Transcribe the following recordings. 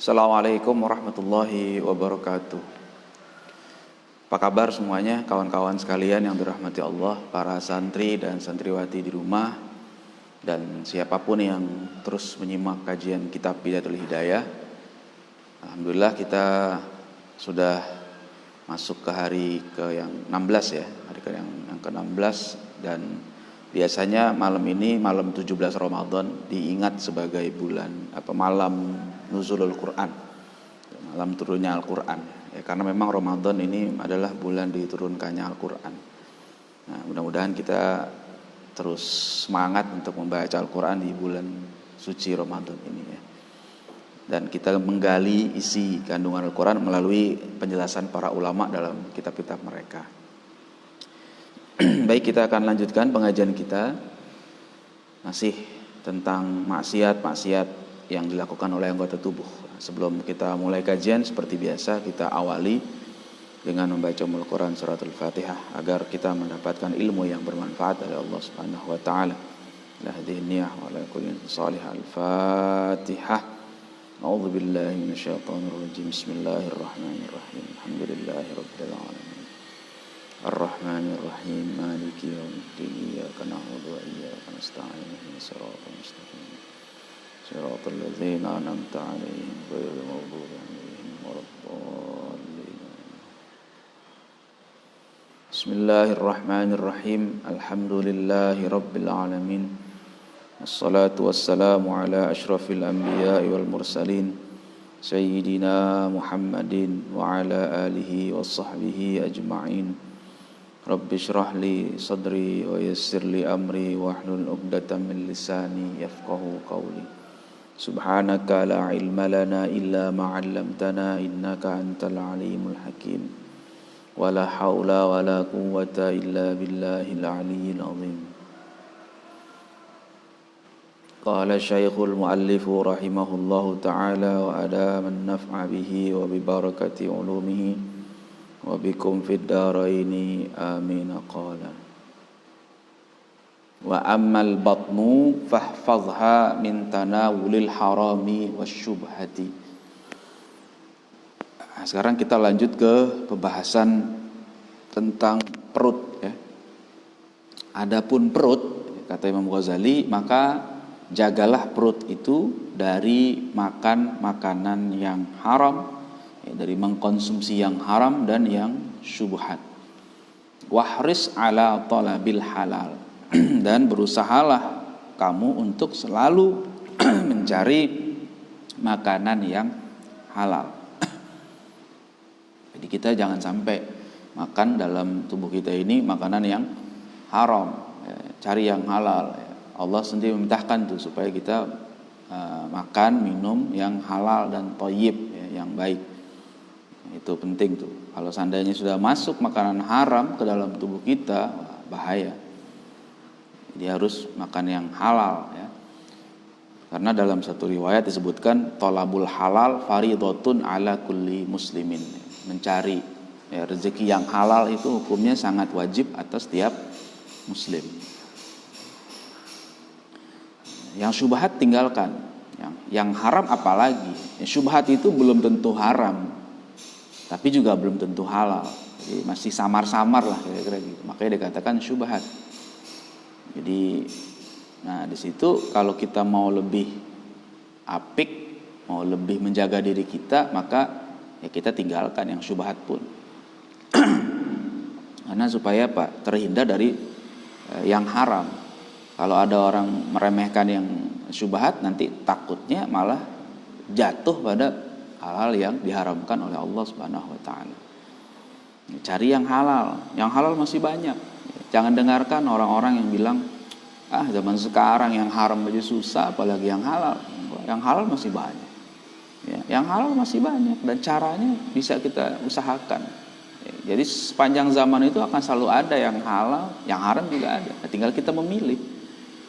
Assalamualaikum warahmatullahi wabarakatuh. Apa kabar semuanya, kawan-kawan sekalian yang dirahmati Allah, para santri dan santriwati di rumah, dan siapapun yang terus menyimak kajian kitab Bidayatul Hidayah. Alhamdulillah kita sudah masuk ke hari yang 16 ya, hari yang ke-16, dan biasanya malam ini, malam 17 Ramadan, diingat sebagai malam nuzulul Quran, malam turunnya Al-Quran ya, karena memang Ramadan ini adalah bulan diturunkannya Al-Quran. Nah, mudah-mudahan kita terus semangat untuk membaca Al-Quran di bulan suci Ramadan ini ya. Dan kita menggali isi kandungan Al-Quran melalui penjelasan para ulama dalam kitab-kitab mereka. Baik, kita akan lanjutkan pengajian kita masih tentang maksiat-maksiat yang dilakukan oleh anggota tubuh. Sebelum kita mulai kajian, seperti biasa kita awali dengan membaca Al-Quran surat Al-Fatihah agar kita mendapatkan ilmu yang bermanfaat dari Allah Subhanahu wa taala. La hadiniyah wa la kulli salih. Al-Fatihah. A'udzu billahi minasyaitonir rajim. Bismillahirrahmanirrahim. Alhamdulillahirabbil alamin. Ar-Rahmanir Rahim. Maliki yaumiddin. Iyyaka na'budu wa iyyaka nasta'in. Ihdinas siratal mustaqim. Shiratal ladzina an'amta 'alaihim ghairil maghdubi 'alaihim waladdallin. Bismillahirrahmanirrahim. Alhamdulillahirabbil alamin. Wassalatu wassalamu ala asyrafil anbiya'i wal mursalin sayyidina Muhammadin wa ala alihi wassahbihi ajma'in. Rabbi shrah li sadri wa yassir li amri wahlul 'uqdatam min lisani yafqahu qawli. Subhanaka la ilma lana illa ma 'allamtana innaka antal alimul hakim. Wala haula wala quwwata illa billahil aliyyil azim. Qala Syekhul Muallif rahimahullahu ta'ala wa adama an-naf'a bihi wa bi barakati ulumihi wa bikum fid daraini amin. Qala wa ammal batnu fahfazha min tanawulil harami wasyubhati. Nah, sekarang kita lanjut ke pembahasan tentang perut ya. Adapun perut, kata Imam Ghazali, maka jagalah perut itu dari makan makanan yang haram ya, dari mengkonsumsi yang haram dan yang syubhat. Wahris ala talabil halal. Dan berusahalah kamu untuk selalu mencari makanan yang halal. Jadi kita jangan sampai makan dalam tubuh kita ini makanan yang haram ya, cari yang halal ya. Allah sendiri memerintahkan tuh supaya kita makan, minum yang halal dan thayyib ya, yang baik. Itu penting tuh. Kalau seandainya sudah masuk makanan haram ke dalam tubuh kita, bahaya. Dia harus makan yang halal ya. Karena dalam satu riwayat disebutkan thalabul halal fardhatun ala kulli muslimin. Mencari ya, rezeki yang halal itu hukumnya sangat wajib atas setiap muslim. Yang syubhat tinggalkan. Yang haram apalagi. Syubhat itu belum tentu haram, tapi juga belum tentu halal. Jadi masih samar-samar lah kira-kira gitu. Makanya dikatakan syubhat. Jadi, nah di situ kalau kita mau lebih apik, mau lebih menjaga diri kita, maka ya kita tinggalkan yang syubhat pun. Karena supaya terhindar dari yang haram. Kalau ada orang meremehkan yang syubhat, nanti takutnya malah jatuh pada hal-hal yang diharamkan oleh Allah Subhanahu wa taala. Cari yang halal. Yang halal masih banyak. Jangan dengarkan orang-orang yang bilang, zaman sekarang yang haram aja susah, apalagi yang halal. Yang halal masih banyak. Ya, yang halal masih banyak dan caranya bisa kita usahakan. Jadi sepanjang zaman itu akan selalu ada yang halal, yang haram juga ada. Tinggal kita memilih.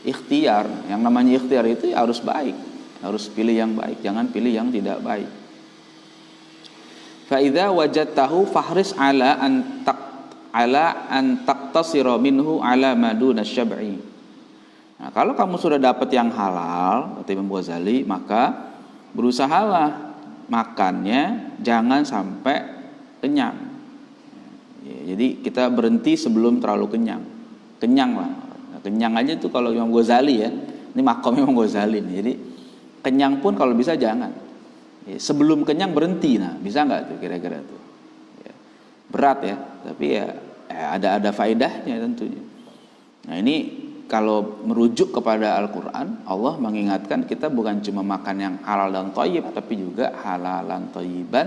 Ikhtiar, yang namanya ikhtiar itu ya harus baik. Harus pilih yang baik, jangan pilih yang tidak baik. Fa idza wajadtahu fahris ala an taqtasira minhu ala maduna syab'i. Nah, kalau kamu sudah dapat yang halal, kata Imam Ghazali, maka berusahalah makannya jangan sampai kenyang. Jadi kita berhenti sebelum terlalu kenyang. Kenyang lah. Kenyang aja tuh kalau Imam Ghazali ya. Ini makom Imam Ghazali nih. Jadi kenyang pun kalau bisa jangan. Sebelum kenyang berhenti. Nah, bisa nggak tuh kira-kira tuh? Berat ya, tapi ya ada faedahnya tentunya. Nah, ini kalau merujuk kepada Al-Quran, Allah mengingatkan kita bukan cuma makan yang halal dan thayyib, tapi juga halalan thayyiban,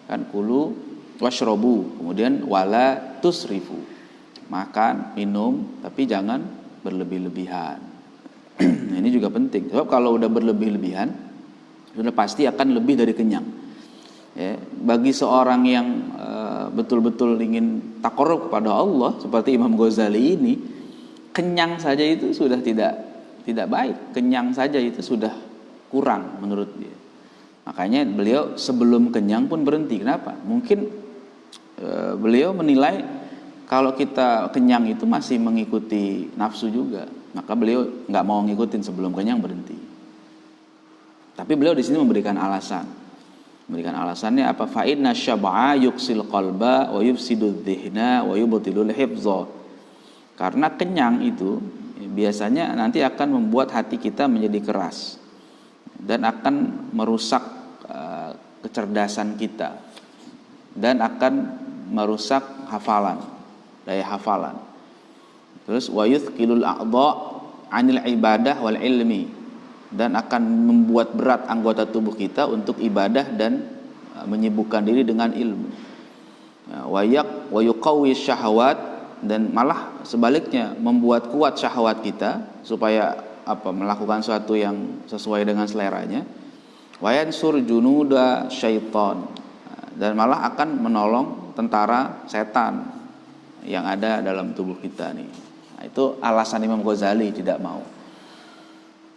kan, kulu washrobu, kemudian wala tusrifu, makan, minum, tapi jangan berlebih-lebihan. Ini juga penting, sebab kalau udah berlebih-lebihan, sudah pasti akan lebih dari kenyang. Ya, bagi seorang yang betul-betul ingin taqarrub kepada Allah, seperti Imam Ghazali ini, kenyang saja itu sudah tidak baik, kenyang saja itu sudah kurang menurut dia. Makanya beliau sebelum kenyang pun berhenti. Kenapa? Mungkin beliau menilai kalau kita kenyang itu masih mengikuti nafsu juga, maka beliau nggak mau ngikutin, sebelum kenyang berhenti. Tapi beliau di sini memberikan alasannya apa? Fa inna syab'a yuqsil qalba wa yufsidudz dzihna wa yubtilul hifdza. Karena kenyang itu biasanya nanti akan membuat hati kita menjadi keras dan akan merusak kecerdasan kita dan akan merusak hafalan, daya hafalan. Terus wa yuthqilul a'dha 'anil ibadah wal ilmi, dan akan membuat berat anggota tubuh kita untuk ibadah dan menyibukkan diri dengan ilmu. Wa yuqawwi syahawat, dan malah sebaliknya membuat kuat syahwat kita supaya melakukan sesuatu yang sesuai dengan seleranya. Wa yansur junuda syaitan, dan malah akan menolong tentara setan yang ada dalam tubuh kita nih. Nah, itu alasan Imam Ghazali tidak mau.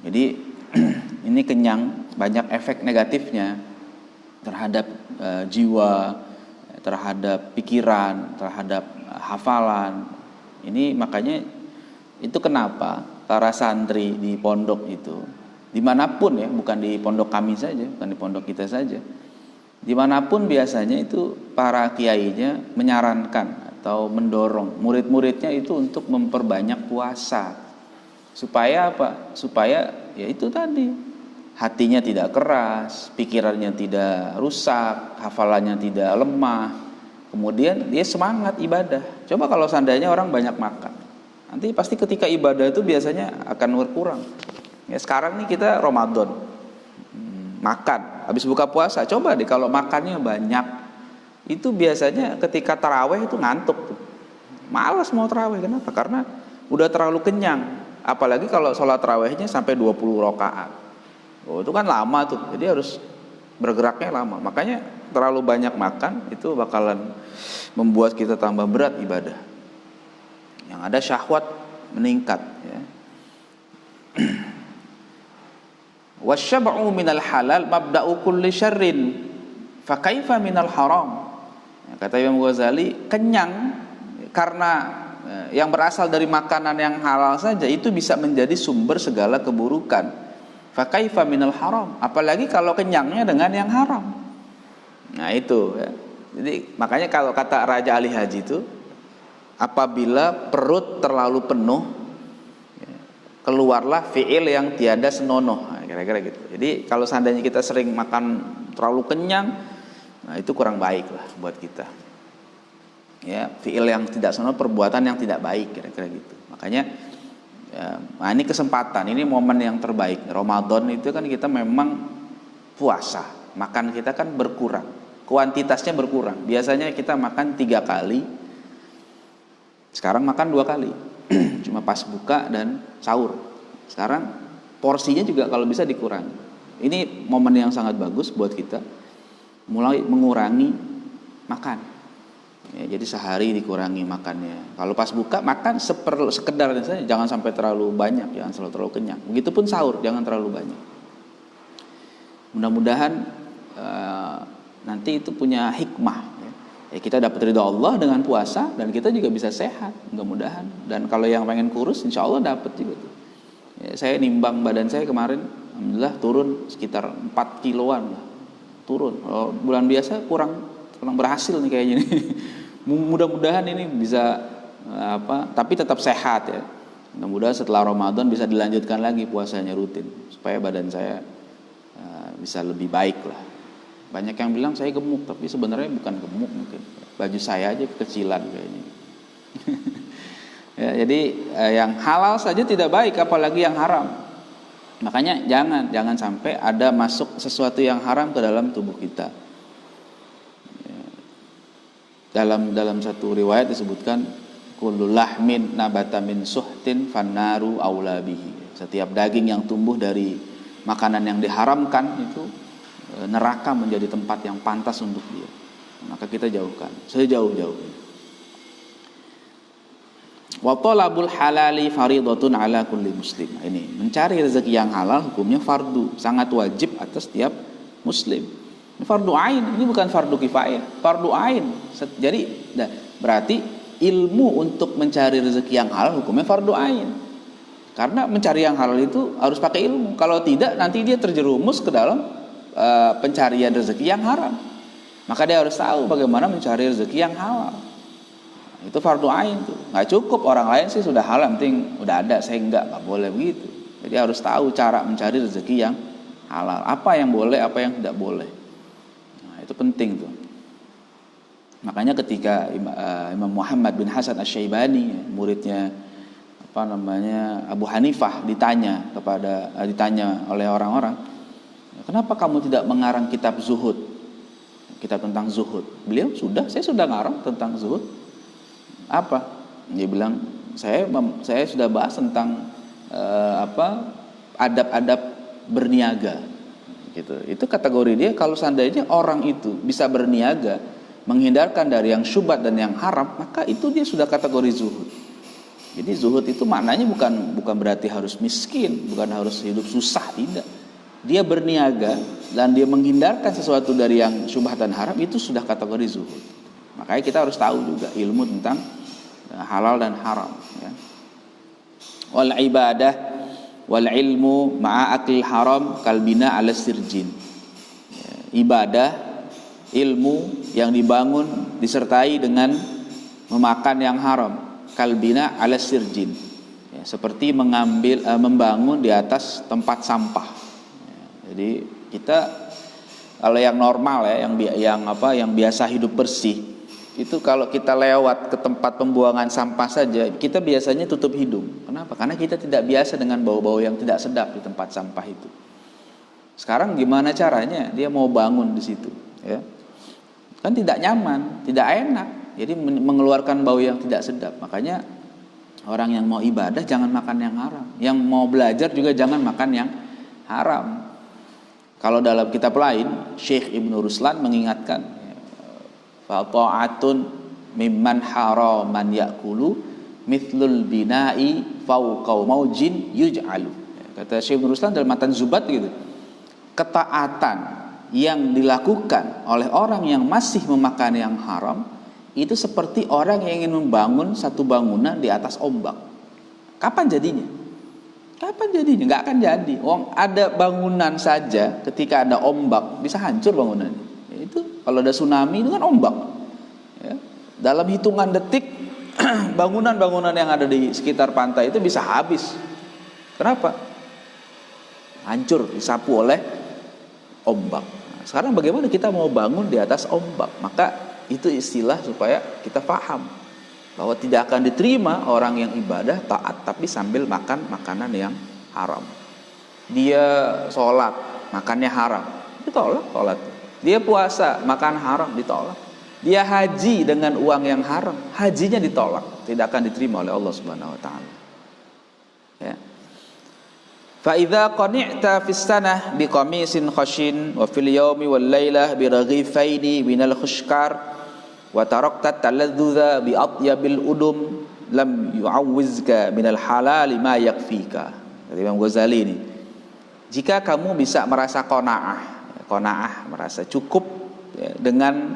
Jadi ini kenyang banyak efek negatifnya terhadap jiwa, terhadap pikiran, terhadap hafalan. Ini makanya itu kenapa para santri di pondok itu, dimanapun ya, bukan di pondok kami saja, bukan di pondok kita saja, dimanapun biasanya itu para kiainya menyarankan atau mendorong murid-muridnya itu untuk memperbanyak puasa. Supaya apa? Supaya ya itu tadi, hatinya tidak keras, pikirannya tidak rusak, hafalannya tidak lemah. Kemudian dia semangat ibadah. Coba kalau seandainya orang banyak makan, nanti pasti ketika ibadah itu biasanya akan berkurang. Ya, sekarang nih kita Ramadan, makan, habis buka puasa, coba deh kalau makannya banyak, itu biasanya ketika taraweh itu ngantuk tuh. Malas mau taraweh, kenapa? Karena udah terlalu kenyang. Apalagi kalau sholat tarawehnya sampai 20 rakaat. Oh, itu kan lama tuh, jadi harus bergeraknya lama. Makanya terlalu banyak makan itu bakalan membuat kita tambah berat ibadah. Yang ada syahwat meningkat ya. Wasyab'u minal halal mabda'u kulli syarrin fa kaifa minal haram. Ya, kata Imam Ghazali, kenyang karena yang berasal dari makanan yang halal saja itu bisa menjadi sumber segala keburukan. Fa kaifa minal haram, apalagi kalau kenyangnya dengan yang haram. Nah itu ya. Jadi makanya kalau kata Raja Ali Haji itu, apabila perut terlalu penuh, keluarlah fi'il yang tiada senonoh. Nah, kira-kira gitu. Jadi kalau seandainya kita sering makan terlalu kenyang, nah itu kurang baik lah buat kita. Ya, fi'il yang tidak senonoh, perbuatan yang tidak baik, kira-kira gitu. Makanya ya, nah ini kesempatan, ini momen yang terbaik. Ramadan itu kan kita memang puasa, makan kita kan berkurang, kuantitasnya berkurang. Biasanya kita makan 3 kali, sekarang makan 2 kali. Cuma pas buka dan sahur. Sekarang porsinya juga kalau bisa dikurangi. Ini momen yang sangat bagus buat kita mulai mengurangi makan. Ya, jadi sehari dikurangi makannya. Kalau pas buka makan sekedarnya saja, jangan sampai terlalu banyak, jangan terlalu kenyang. Begitupun sahur, jangan terlalu banyak. Mudah-mudahan nanti itu punya hikmah. Ya, kita dapat ridha Allah dengan puasa dan kita juga bisa sehat, mudah-mudahan. Dan kalau yang pengen kurus, insya Allah dapat juga tuh. Ya, saya nimbang badan saya kemarin, alhamdulillah turun sekitar 4 kiloan lah. turun. Kalau bulan biasa kurang berhasil nih kayaknya nih. Mudah-mudahan ini bisa tapi tetap sehat ya. Mudah-mudahan setelah Ramadan bisa dilanjutkan lagi puasanya rutin supaya badan saya bisa lebih baik lah. Banyak yang bilang saya gemuk, tapi sebenarnya bukan gemuk, mungkin baju saya aja kecilan kayaknya. Ya, jadi yang halal saja tidak baik, apalagi yang haram. Makanya jangan sampai ada masuk sesuatu yang haram ke dalam tubuh kita. Dalam satu riwayat disebutkan kullu lahmin nabata min suhtin fannaru aula bihi. Setiap daging yang tumbuh dari makanan yang diharamkan itu neraka menjadi tempat yang pantas untuk dia. Maka kita jauhkan sejauh-jauhnya. Wa talabul halali fardhatun ala kulli muslim. Ini mencari rezeki yang halal hukumnya fardu, sangat wajib atas setiap muslim. Ini fardu ain, ini bukan fardu kifayah, fardu ain. Jadi berarti ilmu untuk mencari rezeki yang halal hukumnya fardu ain. Karena mencari yang halal itu harus pakai ilmu. Kalau tidak nanti dia terjerumus ke dalam pencarian rezeki yang haram. Maka dia harus tahu bagaimana mencari rezeki yang halal. Itu fardu ain tuh. Nggak cukup orang lain sih sudah halal, penting udah ada, saya nggak boleh begitu. Jadi harus tahu cara mencari rezeki yang halal. Apa yang boleh, apa yang tidak boleh. Nah, itu penting tuh. Makanya ketika Imam Muhammad bin Hasan Asy-Syaibani, muridnya Abu Hanifah, ditanya oleh orang-orang, kenapa kamu tidak mengarang kitab zuhud, kitab tentang zuhud? Beliau saya sudah ngarang tentang zuhud. Apa? Dia bilang saya sudah bahas tentang adab-adab berniaga gitu. Itu kategori dia. Kalau seandainya orang itu bisa berniaga, menghindarkan dari yang syubhat dan yang haram, maka itu dia sudah kategori zuhud. Jadi zuhud itu maknanya bukan berarti harus miskin, bukan harus hidup susah, tidak. Dia berniaga dan dia menghindarkan sesuatu dari yang syubhat dan haram, itu sudah kategori zuhud. Makanya kita harus tahu juga ilmu tentang halal dan haram ya. Wal ibadah wal ilmu ma'a akil haram kalbina ala sirjin ya, ibadah ilmu yang dibangun disertai dengan memakan yang haram kalbina ala sirjin ya, seperti membangun di atas tempat sampah ya, jadi kita kalau yang normal ya, yang biasa hidup bersih itu, kalau kita lewat ke tempat pembuangan sampah saja, kita biasanya tutup hidung. Kenapa? Karena kita tidak biasa dengan bau-bau yang tidak sedap di tempat sampah itu. Sekarang gimana caranya dia mau bangun di situ ya? Kan tidak nyaman, tidak enak. Jadi mengeluarkan bau yang tidak sedap. Makanya orang yang mau ibadah jangan makan yang haram. Yang mau belajar juga jangan makan yang haram. Kalau dalam kitab lain, Syekh Ibnu Ruslan mengingatkan, fata'atun mimman haraman ya'kulu mithlul bina'i fawqa maujin yuj'alu. Kata Syekh Ibnu Ruslan dalam matan Zubat gitu. Ketaatan yang dilakukan oleh orang yang masih memakan yang haram itu seperti orang yang ingin membangun satu bangunan di atas ombak. Kapan jadinya? Nggak akan jadi. Ada bangunan saja ketika ada ombak bisa hancur bangunannya. Itu kalau ada tsunami itu kan ombak ya. Dalam hitungan detik bangunan-bangunan yang ada di sekitar pantai itu bisa habis. Kenapa? Hancur, disapu oleh ombak. Nah, sekarang bagaimana kita mau bangun di atas ombak? Maka itu istilah supaya kita paham bahwa tidak akan diterima orang yang ibadah taat tapi sambil makan makanan yang haram. Dia sholat makannya haram, ditolak sholat. Dia puasa, makan haram, ditolak. Dia haji dengan uang yang haram, hajinya ditolak, tidak akan diterima oleh Allah Subhanahu wa taala. Ya. Fa idza qani'ta fis sanah bi qamisin khashin wa fil yaumi wal lailah bi raghifaini minal khushkar wa tarakta taladzuza bi atyabil udum lam yu'awwizka minal halal ma yakfika. Kata Imam Ghazali ini. Jika kamu bisa merasa qanaah, merasa cukup ya, dengan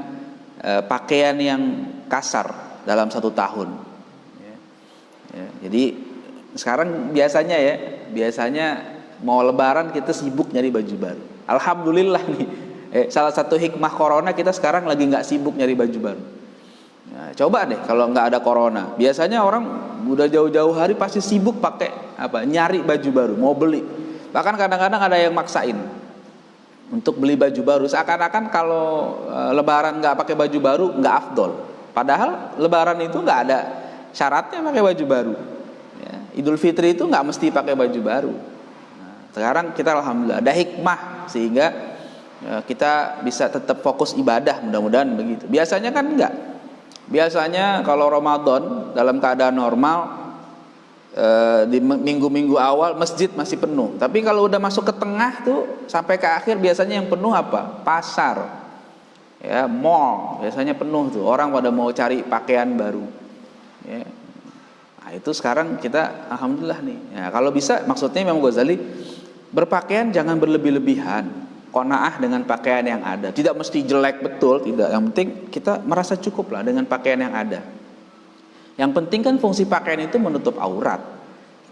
pakaian yang kasar dalam 1 tahun ya. Jadi sekarang biasanya mau lebaran kita sibuk nyari baju baru. Alhamdulillah nih Salah satu hikmah corona kita sekarang lagi nggak sibuk nyari baju baru. Nah, coba deh kalau nggak ada corona, biasanya orang udah jauh-jauh hari pasti sibuk pakai nyari baju baru, mau beli. Bahkan kadang-kadang ada yang maksain untuk beli baju baru, seakan-akan kalau Lebaran nggak pakai baju baru nggak afdol. Padahal Lebaran itu nggak ada syaratnya pakai baju baru. Ya, Idul Fitri itu nggak mesti pakai baju baru. Nah, sekarang kita alhamdulillah ada hikmah sehingga kita bisa tetap fokus ibadah, mudah-mudahan begitu. Biasanya kan enggak. Biasanya kalau Ramadan dalam keadaan normal di minggu-minggu awal masjid masih penuh. Tapi kalau udah masuk ke tengah tuh sampai ke akhir biasanya yang penuh apa? Pasar. Ya, mall biasanya penuh tuh. Orang pada mau cari pakaian baru. Ya. Nah, itu sekarang kita alhamdulillah nih. Ya, kalau bisa maksudnya Imam Ghazali berpakaian jangan berlebih-lebihan. Qanaah dengan pakaian yang ada. Tidak mesti jelek betul, tidak. Yang penting kita merasa cukup lah dengan pakaian yang ada. Yang penting kan fungsi pakaian itu menutup aurat.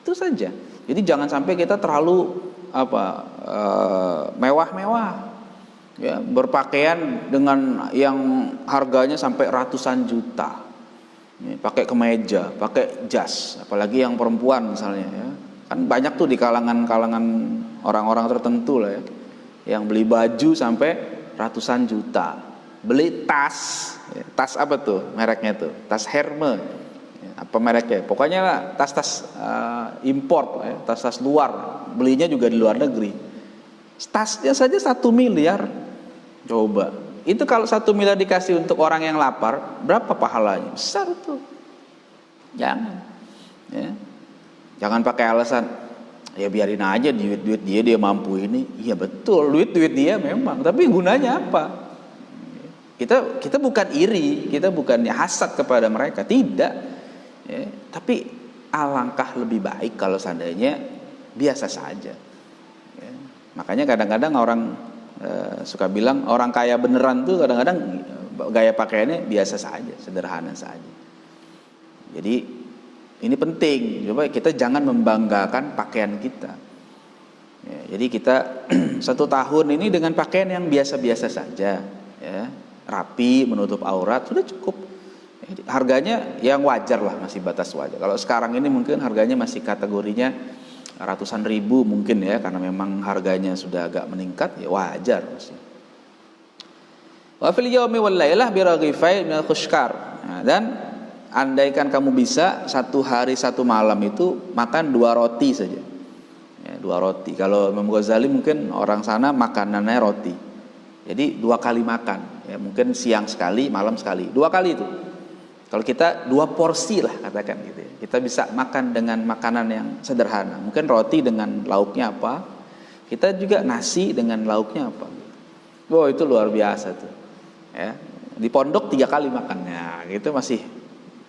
Itu saja. Jadi jangan sampai kita terlalu mewah-mewah. Ya, berpakaian dengan yang harganya sampai ratusan juta. Ya, pakai kemeja, pakai jas, apalagi yang perempuan misalnya ya. Kan banyak tuh di kalangan orang-orang tertentu lah ya, yang beli baju sampai ratusan juta. Beli tas, ya, tas apa tuh mereknya tuh? Tas Hermes, ya, apa mereknya? Pokoknya lah, tas-tas import, ya, tas-tas luar. Belinya juga di luar negeri. Tasnya saja 1 miliar. Coba, itu kalau 1 miliar dikasih untuk orang yang lapar, berapa pahalanya? Besar tuh. Jangan, ya. Jangan pakai alasan, ya biarin aja duit dia mampu ini. Iya betul, duit dia memang, tapi gunanya apa? Kita bukan iri, kita bukan hasad kepada mereka, tidak. Ya, tapi alangkah lebih baik kalau seandainya biasa saja. Ya, makanya kadang-kadang orang suka bilang orang kaya beneran tuh kadang-kadang gaya pakaiannya biasa saja, sederhana saja. Jadi ini penting, coba kita jangan membanggakan pakaian kita. Ya, jadi kita 1 tahun ini dengan pakaian yang biasa-biasa saja, ya, rapi, menutup aurat, sudah cukup. Ya, harganya yang wajar lah, masih batas wajar. Kalau sekarang ini mungkin harganya masih kategorinya ratusan ribu mungkin ya, karena memang harganya sudah agak meningkat, ya wajar masih. Wa fil yaumi wal lailah bi raghifai minal khushkar. Nah, dan andaikan kamu bisa 1 hari 1 malam itu makan 2 roti saja. Ya, 2 roti. Kalau Imam Ghazali mungkin orang sana makanannya roti. Jadi 2 kali makan. Ya, mungkin siang sekali, malam sekali. 2 kali itu. Kalau kita 2 porsi lah katakan gitu ya. Kita bisa makan dengan makanan yang sederhana. Mungkin roti dengan lauknya apa. Kita juga nasi dengan lauknya apa. Wow, itu luar biasa tuh. Ya. Di pondok 3 kali makannya. Gitu masih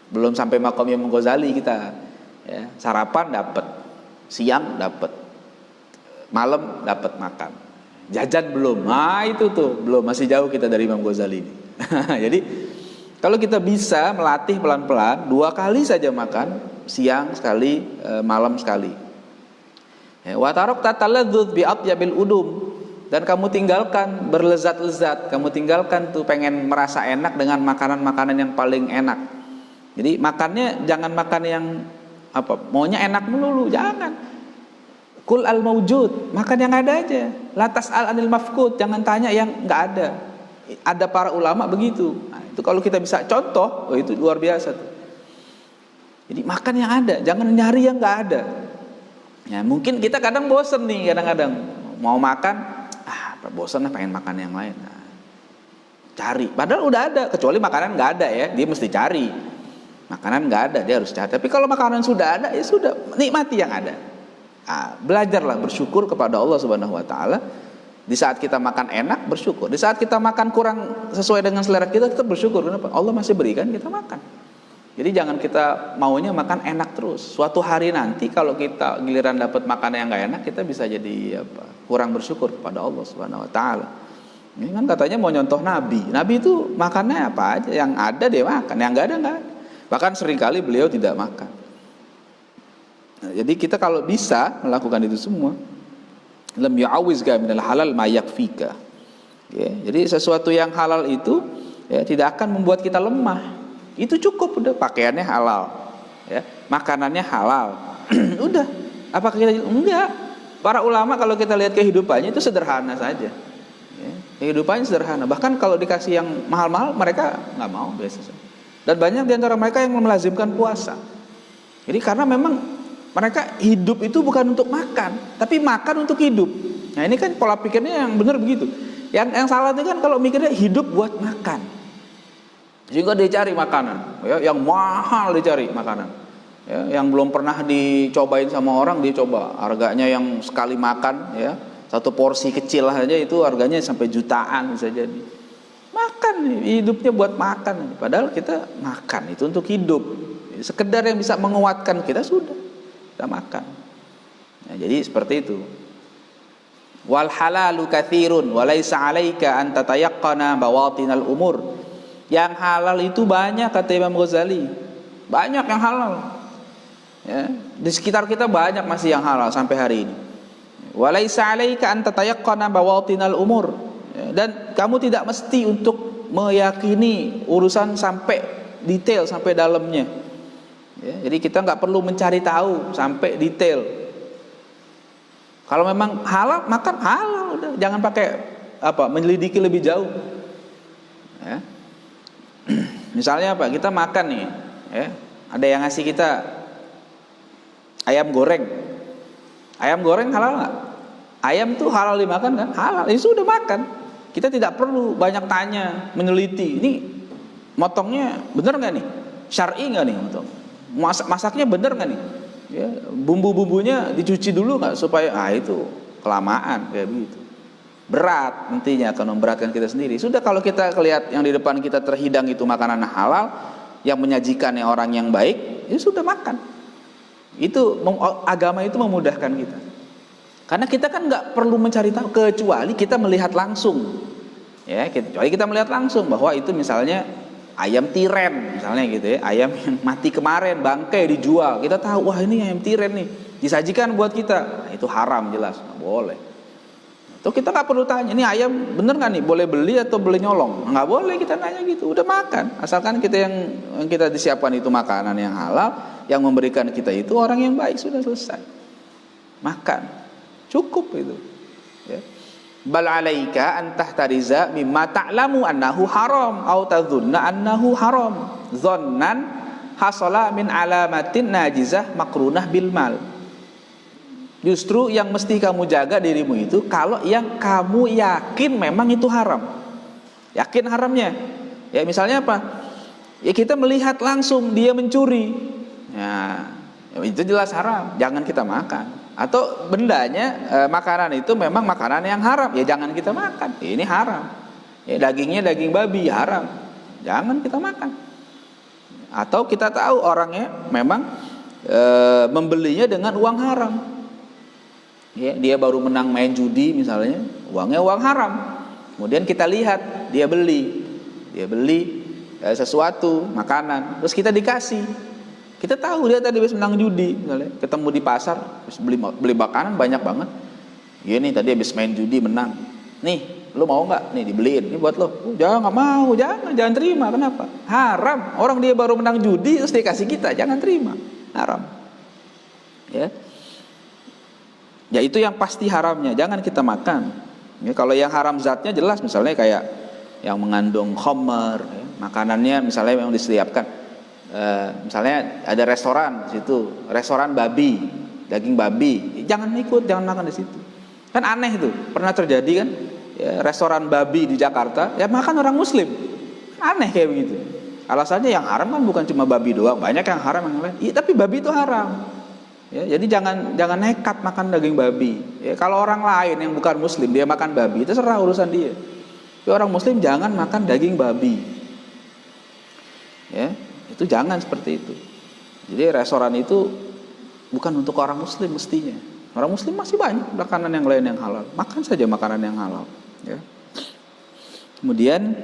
belum sampai makom Imam Ghazali kita. Ya, sarapan dapat, siang dapat, malam dapat makan. Jajan belum. Nah, itu tuh belum, masih jauh kita dari Imam Ghazali ini. Jadi kalau kita bisa melatih pelan-pelan 2 kali saja makan, siang sekali, malam sekali. Wa tarok tataladzuz bi atyabil udum, dan kamu tinggalkan berlezat-lezat, kamu tinggalkan tuh pengen merasa enak dengan makanan-makanan yang paling enak. Jadi makannya jangan makan yang maunya enak melulu, jangan. Kul al maujud, makan yang ada aja. Latas al anil mafkud, jangan tanya yang nggak ada. Ada para ulama begitu. Nah, itu kalau kita bisa contoh, itu luar biasa tuh. Jadi makan yang ada, jangan nyari yang nggak ada. Ya, mungkin kita kadang bosen nih, kadang-kadang mau makan, bosen lah pengen makan yang lain. Nah, cari, padahal udah ada, kecuali makanan nggak ada ya, dia mesti cari. Makanan nggak ada, dia harus cari. Tapi kalau makanan sudah ada, ya sudah, nikmati yang ada. Belajarlah bersyukur kepada Allah Subhanahu Wa Taala. Di saat kita makan enak, bersyukur. Di saat kita makan kurang sesuai dengan selera kita, tetap bersyukur. Kenapa? Allah masih berikan, kita makan. Jadi jangan kita maunya makan enak terus. Suatu hari nanti kalau kita giliran dapat makanan yang nggak enak, kita bisa jadi kurang bersyukur kepada Allah Subhanahu Wa Taala. Ini kan katanya mau nyontoh Nabi. Nabi itu makannya apa aja, yang ada dia makan, yang nggak ada nggak ada. Bahkan seringkali beliau tidak makan. Nah, jadi kita kalau bisa melakukan itu semua, lam yu'awizka minal halal ma yakfika. Ya, jadi sesuatu yang halal itu ya tidak akan membuat kita lemah. Itu cukup, udah pakaiannya halal, ya, makanannya halal. Udah, apakah kita enggak? Para ulama kalau kita lihat kehidupannya itu sederhana saja. Ya, kehidupannya sederhana. Bahkan kalau dikasih yang mahal-mahal mereka nggak mau, biasa saja. Dan banyak di antara mereka yang melazimkan puasa. Jadi karena memang mereka hidup itu bukan untuk makan, tapi makan untuk hidup. Nah ini kan pola pikirnya yang benar begitu. Yang salah itu kan kalau mikirnya hidup buat makan, sehingga dia cari makanan, ya, yang mahal dicari makanan, ya, yang belum pernah dicobain sama orang dia coba. Harganya yang sekali makan, ya, satu porsi kecil aja itu harganya sampai jutaan bisa jadi. Makan, hidupnya buat makan. Padahal kita makan itu untuk hidup. Sekedar yang bisa menguatkan kita sudah, kita makan. Nah, jadi seperti itu. Wal halalu katsirun wa laisa 'alaika an tatayaqqana bawatinal umur. Yang halal itu banyak, kata Imam Ghazali. Banyak yang halal. Ya, di sekitar kita banyak masih yang halal sampai hari ini. Wa laisa 'alaika an tatayaqqana bawatinal umur. Ya, dan kamu tidak mesti untuk meyakini urusan sampai detail, sampai dalamnya. Ya, jadi kita nggak perlu mencari tahu sampai detail. Kalau memang halal, makan halal, udah, jangan pakai menyelidiki lebih jauh. Ya. Misalnya apa? Kita makan nih, ya, ada yang ngasih kita ayam goreng. Ayam goreng halal nggak? Ayam tuh halal dimakan kan? Halal. Itu sudah makan. Kita tidak perlu banyak tanya, meneliti. Ini motongnya bener nggak nih? Syar'i nggak nih motong? Masaknya bener nggak nih? Ya, bumbu-bumbunya dicuci dulu nggak supaya itu kelamaan kayak begitu. Berat nantinya akan memberatkan kita sendiri. Sudah kalau kita lihat yang di depan kita terhidang itu makanan halal yang menyajikannya orang yang baik, ya sudah makan. Itu agama itu memudahkan kita. Karena kita kan nggak perlu mencari tahu kecuali kita melihat langsung. Ya, kecuali kita melihat langsung bahwa itu misalnya ayam tiren misalnya gitu ya, ayam yang mati kemarin, bangkai dijual, kita tahu wah ini ayam tiren nih, disajikan buat kita, nah, itu haram jelas, nggak boleh. Tuh kita nggak perlu tanya, ini ayam bener nggak nih, boleh beli atau boleh nyolong? Nggak boleh kita nanya gitu, udah makan, asalkan kita yang kita disiapkan itu makanan yang halal, yang memberikan kita itu orang yang baik, sudah selesai, makan, cukup itu. Ya. Bal 'alaika an tahtariza mimma ta'lamu annahu haram au tadhunna annahu haram dhannan hasala min alamatin najizah makrunah bil mal. Justru yang mesti kamu jaga dirimu itu kalau yang kamu yakin memang itu haram, yakin haramnya. Ya misalnya apa? Ya kita melihat langsung dia mencuri, ya itu jelas haram, jangan kita makan. Atau bendanya makanan itu memang makanan yang haram, ya jangan kita makan, ini haram. Ya, dagingnya daging babi haram, jangan kita makan. Atau kita tahu orangnya memang membelinya dengan uang haram. Ya, dia baru menang main judi misalnya, uangnya uang haram. Kemudian kita lihat dia beli sesuatu makanan, terus kita dikasih. Kita tahu dia tadi habis menang judi, misalnya ketemu di pasar, habis beli makanan banyak banget. Iya nih tadi habis main judi menang. Nih, lu mau nggak? Nih dibeliin, ini buat lo. Jangan, nggak mau, jangan terima. Kenapa? Haram. Orang dia baru menang judi terus dikasih kita, jangan terima. Haram. Ya. Ya itu yang pasti haramnya, jangan kita makan. Ya, kalau yang haram zatnya jelas, misalnya kayak yang mengandung khamar, ya, makanannya misalnya yang disediakan. Misalnya ada restoran di situ, restoran babi, daging babi, jangan ikut, jangan makan di situ. Kan aneh itu, pernah terjadi kan? Ya, restoran babi di Jakarta, ya makan orang Muslim, aneh kayak begitu. Alasannya yang haram kan bukan cuma babi doang, banyak yang haram yang lain. Iya, tapi babi itu haram. Ya, jadi jangan nekat makan daging babi. Ya, kalau orang lain yang bukan Muslim dia makan babi, itu serah urusan dia. Tapi orang Muslim jangan makan daging babi. Ya. Itu jangan seperti itu. Jadi restoran itu bukan untuk orang Muslim mestinya. Orang Muslim masih banyak makanan yang lain yang halal. Makan saja makanan yang halal. Ya. Kemudian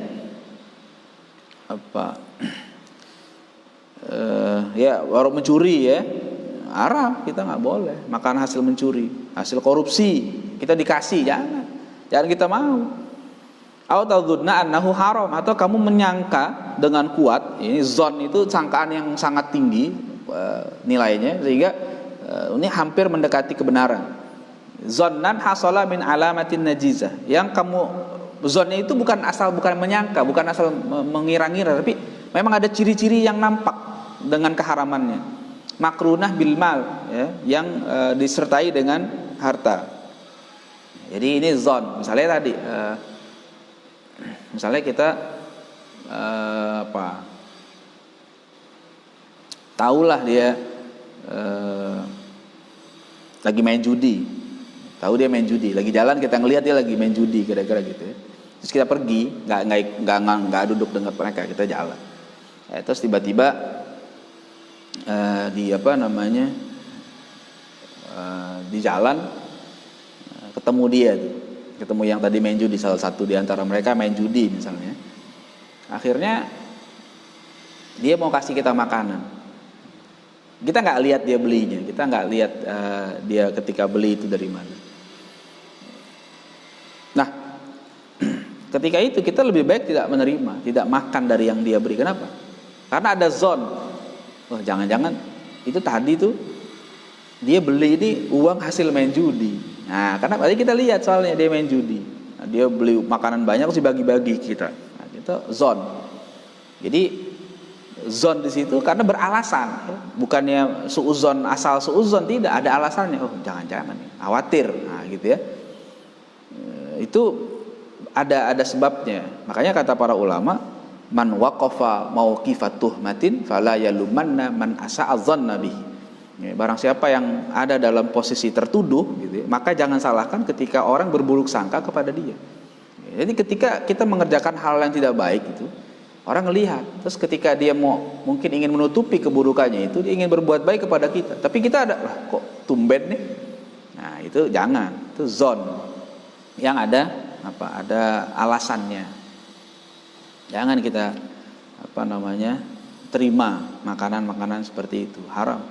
apa? Ya baru mencuri ya, haram, kita nggak boleh makan hasil mencuri, hasil korupsi kita dikasih, jangan kita mau. Au tadzunna annahu haram, atau kamu menyangka dengan kuat. Ini zon itu sangkaan yang sangat tinggi nilainya, sehingga ini hampir mendekati kebenaran. Zonnan hasala min alamatin najizah. Yang kamu zonnya itu bukan menyangka, bukan asal mengira-ngira, tapi memang ada ciri-ciri yang nampak dengan keharamannya. Makrunah bil mal, ya, yang disertai dengan harta. Jadi ini zon. Misalnya tadi misalnya kita tahulah dia lagi main judi, tahu dia main judi, lagi jalan kita ngelihat dia lagi main judi kira-kira gitu ya. Terus kita pergi, nggak duduk dengan mereka, kita jalan. Terus tiba-tiba di jalan ketemu dia tuh. Ketemu yang tadi main judi, salah satu di antara mereka main judi misalnya. Akhirnya dia mau kasih kita makanan. Kita nggak lihat dia belinya, kita nggak lihat dia ketika beli itu dari mana. Nah, ketika itu kita lebih baik tidak menerima, tidak makan dari yang dia beri. Kenapa? Karena ada zon. Wah, jangan-jangan itu tadi tuh dia beli ini uang hasil main judi. Nah, karena tadi kita lihat soalnya dia main judi. Nah, dia beli makanan banyak terus dibagi-bagi kita. Nah, itu zon. Jadi zon di situ karena beralasan, ya. Bukannya suuzon asal suuzon, tidak, ada alasannya. Oh, jangan-jangan khawatir. Nah, gitu ya. Itu ada sebabnya. Makanya kata para ulama, man waqafa mauqifat tuhmatin fala yalumanna man asa'a dzanna bihi. Ya, barang siapa yang ada dalam posisi tertuduh gitu ya, maka jangan salahkan ketika orang berburuk sangka kepada dia. Ya, jadi ketika kita mengerjakan hal yang tidak baik itu, orang melihat, terus ketika dia mungkin ingin menutupi keburukannya itu, dia ingin berbuat baik kepada kita, tapi kita ada, kok tumben nih. Nah, itu jangan, itu zon yang ada ada alasannya. Jangan kita terima makanan-makanan seperti itu, haram.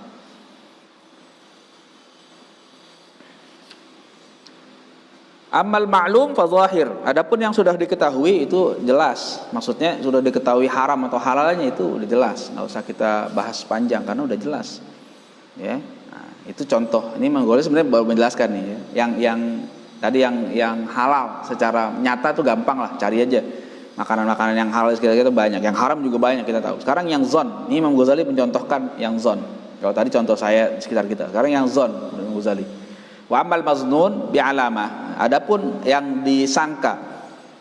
Amal ma'lum fa zahir. Adapun yang sudah diketahui itu jelas. Maksudnya sudah diketahui haram atau halalnya itu udah jelas. Enggak usah kita bahas panjang karena udah jelas. Ya. Nah, itu contoh. Ini Mang Ghazali sebenarnya baru menjelaskan nih ya. Yang tadi yang halal secara nyata tuh gampang lah, cari aja. Makanan-makanan yang halal sekira-kira itu banyak. Yang haram juga banyak kita tahu. Sekarang yang zon. Ini Imam Ghazali mencontohkan yang zon. Kalau tadi contoh saya sekitar kita. Sekarang yang zon Imam Ghazali. Wa amal maznun bi alamah. Adapun yang disangka